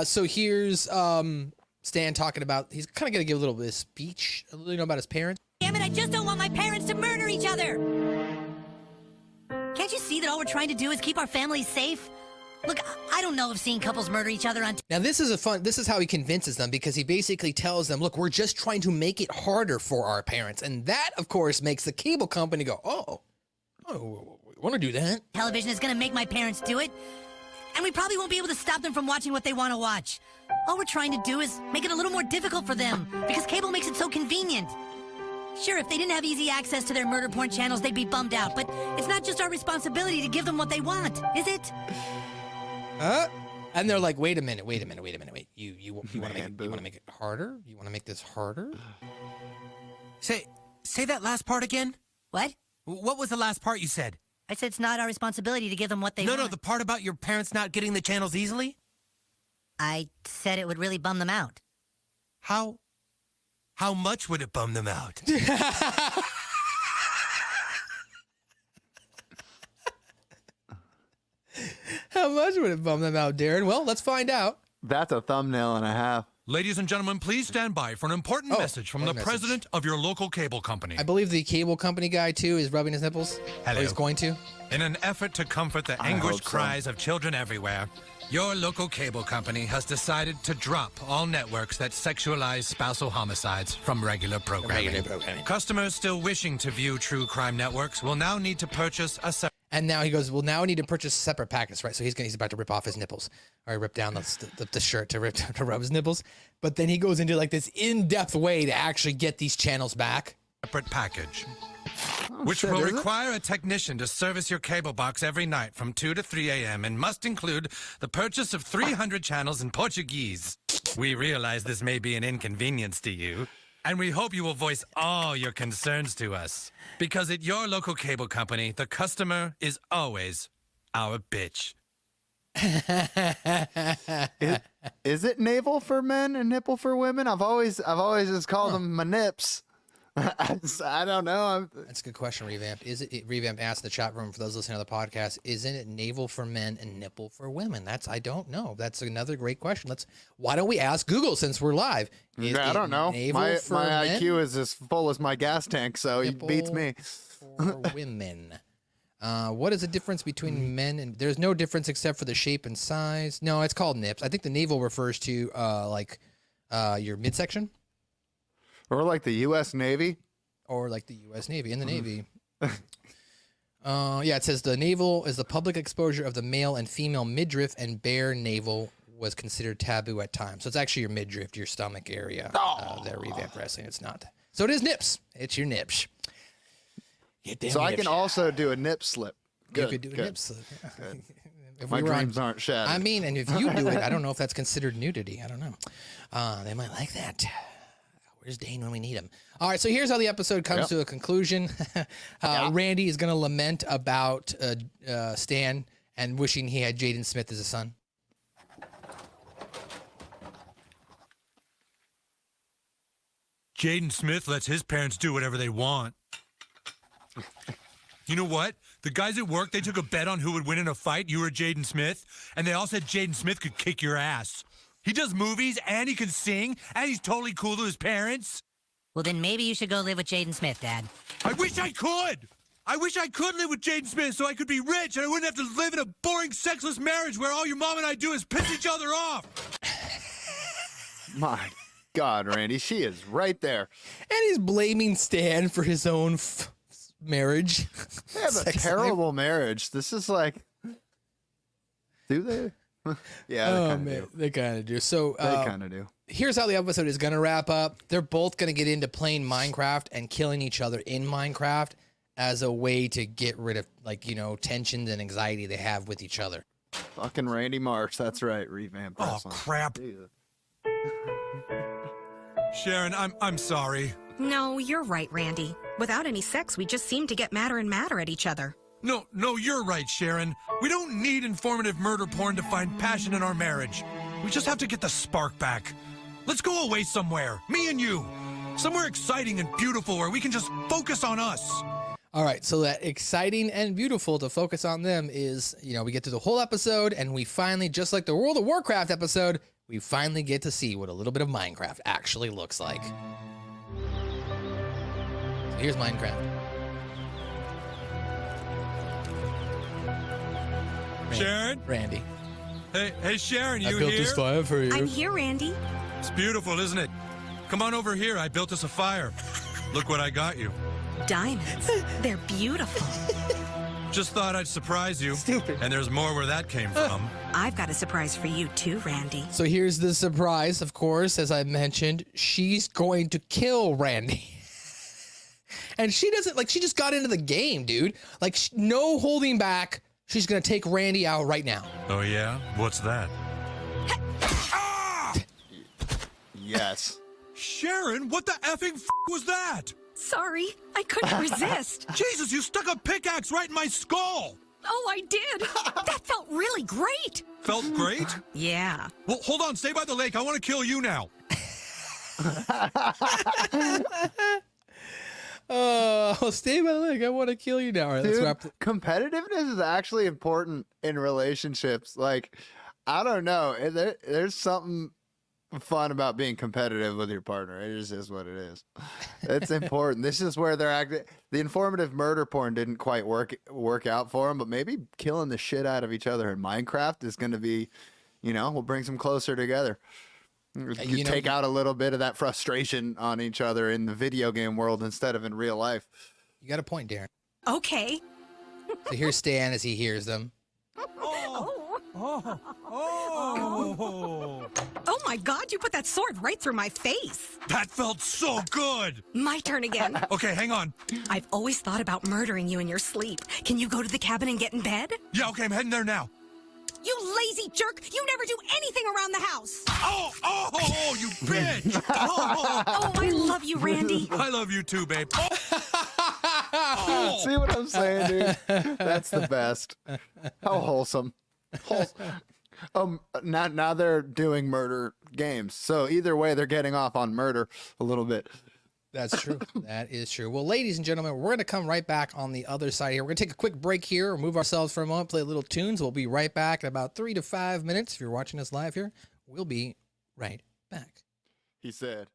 Speaker 2: So here's Stan talking about he's kind of going to give a little bit of speech, about his parents.
Speaker 5: Damn it, I just don't want my parents to murder each other. Can't you see that all we're trying to do is keep our families safe? Look, I don't know if seeing couples murder each other on
Speaker 2: Now this is how he convinces them, because he basically tells them, look, we're just trying to make it harder for our parents. And that, of course, makes the cable company go, oh, we want to do that.
Speaker 5: television is going to make my parents do it. And we probably won't be able to stop them from watching what they want to watch. All we're trying to do is make it a little more difficult for them, because cable makes it so convenient. Sure, if they didn't have easy access to their murder porn channels, they'd be bummed out. But it's not just our responsibility to give them what they want, is it?
Speaker 2: And they're like, wait a minute. You want to make it harder? You want to make this harder?
Speaker 1: Say that last part again.
Speaker 5: What?
Speaker 1: What was the last part you said?
Speaker 5: I said it's not our responsibility to give them what they want.
Speaker 1: No, the part about your parents not getting the channels easily?
Speaker 5: I said it would really bum them out.
Speaker 1: How much would it bum them out?
Speaker 2: How much would it bum them out, Darren? Well, let's find out.
Speaker 3: That's a thumbnail and a half.
Speaker 1: Ladies and gentlemen, please stand by for an important message from the president of your local cable company.
Speaker 2: I believe the cable company guy, too, is rubbing his nipples.
Speaker 1: Hello.
Speaker 2: Or he's going to.
Speaker 1: In an effort to comfort the
Speaker 3: I
Speaker 1: anguished
Speaker 3: hope so.
Speaker 1: cries of children everywhere, your local cable company has decided to drop all networks that sexualize spousal homicides from regular programming. Customers still wishing to view true crime networks will now need to purchase a separate...
Speaker 2: And now he goes, well, now I need to purchase separate packets, right? So he's about to rip off his nipples, or rip down the shirt to rub his nipples. But then he goes into like this in-depth way to actually get these channels back.
Speaker 1: separate package, which
Speaker 3: shit,
Speaker 1: will
Speaker 3: is it?
Speaker 1: require a technician to service your cable box every night from 2 to 3 a.m. and must include the purchase of 300 channels in Portuguese. We realize this may be an inconvenience to you, and we hope you will voice all your concerns to us. Because at your local cable company, the customer is always our bitch.
Speaker 3: Is it navel for men and nipple for women? I've always just called them my nips. I don't know.
Speaker 2: That's a good question, Revamp. Revamp asked the chat room for those listening to the podcast, isn't it navel for men and nipple for women? I don't know. That's another great question. Why don't we ask Google since we're live? Is
Speaker 3: I don't know.
Speaker 2: navel
Speaker 3: My
Speaker 2: for men?
Speaker 3: IQ is as full as my gas tank, so he beats me.
Speaker 2: For women. What is the difference between men and... There's no difference except for the shape and size. No, it's called nips. I think the navel refers to your midsection.
Speaker 3: Or like the U.S. Navy.
Speaker 2: Or like the U.S. Navy. In the Navy. It says the navel is the public exposure of the male and female midriff, and bare navel was considered taboo at times. So it's actually your midriff, your stomach area. That revamped wrestling. It's not. So it is nips. It's your nips.
Speaker 3: So I can also do a nip slip. Good,
Speaker 2: you could do a nip slip. If
Speaker 3: My
Speaker 2: we were
Speaker 3: dreams aren't shattered.
Speaker 2: I mean, and if you do it, I don't know if that's considered nudity. I don't know. They might like that. Where's Dane when we need him? All right, so here's how the episode comes to a conclusion. Randy is going to lament about Stan and wishing he had Jaden Smith as a son.
Speaker 1: Jaden Smith lets his parents do whatever they want. You know what? The guys at work, they took a bet on who would win in a fight, you or Jaden Smith, and they all said Jaden Smith could kick your ass. He does movies, and he can sing, and he's totally cool to his parents.
Speaker 5: Well, then maybe you should go live with Jaden Smith, Dad.
Speaker 1: I wish I could! I wish I could live with Jaden Smith so I could be rich and I wouldn't have to live in a boring, sexless marriage where all your mom and I do is piss each other off.
Speaker 3: My God, Randy, she is right there.
Speaker 2: And he's blaming Stan for his own marriage.
Speaker 3: They have a terrible marriage. This is like, do they? Yeah,
Speaker 2: they kind of do. So
Speaker 3: they kind of do.
Speaker 2: Here's how the episode is going to wrap up. They're both going to get into playing Minecraft and killing each other in Minecraft as a way to get rid of, tensions and anxiety they have with each other.
Speaker 3: Fucking Randy Marsh. That's right. Revamp wrestling.
Speaker 1: Oh, crap. Sharon, I'm sorry.
Speaker 9: No, you're right, Randy. Without any sex, we just seem to get madder and madder at each other.
Speaker 1: No, you're right, Sharon. We don't need informative murder porn to find passion in our marriage. We just have to get the spark back. Let's go away somewhere, me and you. Somewhere exciting and beautiful where we can just focus on us.
Speaker 2: All right, so that exciting and beautiful to focus on them is, we get through the whole episode and we finally, just like the World of Warcraft episode, we finally get to see what a little bit of Minecraft actually looks like. So here's Minecraft.
Speaker 1: Sharon?
Speaker 2: Randy.
Speaker 1: Hey, Sharon, you here?
Speaker 2: I built this fire for you.
Speaker 9: I'm here, Randy.
Speaker 1: It's beautiful, isn't it? Come on over here. I built us a fire. Look what I got you.
Speaker 9: Diamonds. They're beautiful.
Speaker 1: Just thought I'd surprise you.
Speaker 2: Stupid.
Speaker 1: And there's more where that came from.
Speaker 9: I've got a surprise for you too, Randy.
Speaker 2: So here's the surprise, of course, as I mentioned, she's going to kill Randy. And she doesn't, she just got into the game, dude. No holding back. She's going to take Randy out right now.
Speaker 1: Oh, yeah? What's that?
Speaker 3: Yes.
Speaker 1: Sharon, what the effing was that?
Speaker 9: Sorry, I couldn't resist.
Speaker 1: Jesus, you stuck a pickaxe right in my skull.
Speaker 9: Oh, I did. That felt really great.
Speaker 1: Felt great?
Speaker 9: Yeah.
Speaker 1: Well, hold on. Stay by the lake. I want to kill you now.
Speaker 2: Stay by the lake. I want to kill you now. All right,
Speaker 3: Dude,
Speaker 2: let's wrap
Speaker 3: competitiveness is actually important in relationships. I don't know. There's something fun about being competitive with your partner. It just is what it is. It's important. This is where they're acting. The informative murder porn didn't quite work out for them, but maybe killing the shit out of each other in Minecraft is going to be, will bring them closer together. You take out a little bit of that frustration on each other in the video game world instead of in real life.
Speaker 2: You got a point, Darren.
Speaker 9: Okay.
Speaker 2: So here's Stan as he hears them.
Speaker 9: Oh my God, you put that sword right through my face.
Speaker 1: That felt so good.
Speaker 9: My turn again.
Speaker 1: Okay, hang on.
Speaker 9: I've always thought about murdering you in your sleep. Can you go to the cabin and get in bed?
Speaker 1: Yeah, okay, I'm heading there now.
Speaker 9: You lazy jerk! You never do anything around the house!
Speaker 1: Oh, you bitch!
Speaker 9: Oh, I love you, Randy.
Speaker 1: I love you too, babe.
Speaker 3: See what I'm saying, dude? That's the best. How wholesome. Now they're doing murder games. So either way, they're getting off on murder a little bit.
Speaker 2: That's true. That is true. Well, ladies and gentlemen, we're going to come right back on the other side here. We're going to take a quick break here, remove ourselves for a moment, play a little tunes. We'll be right back in about 3 to 5 minutes. If you're watching us live here, we'll be right back.
Speaker 3: He said.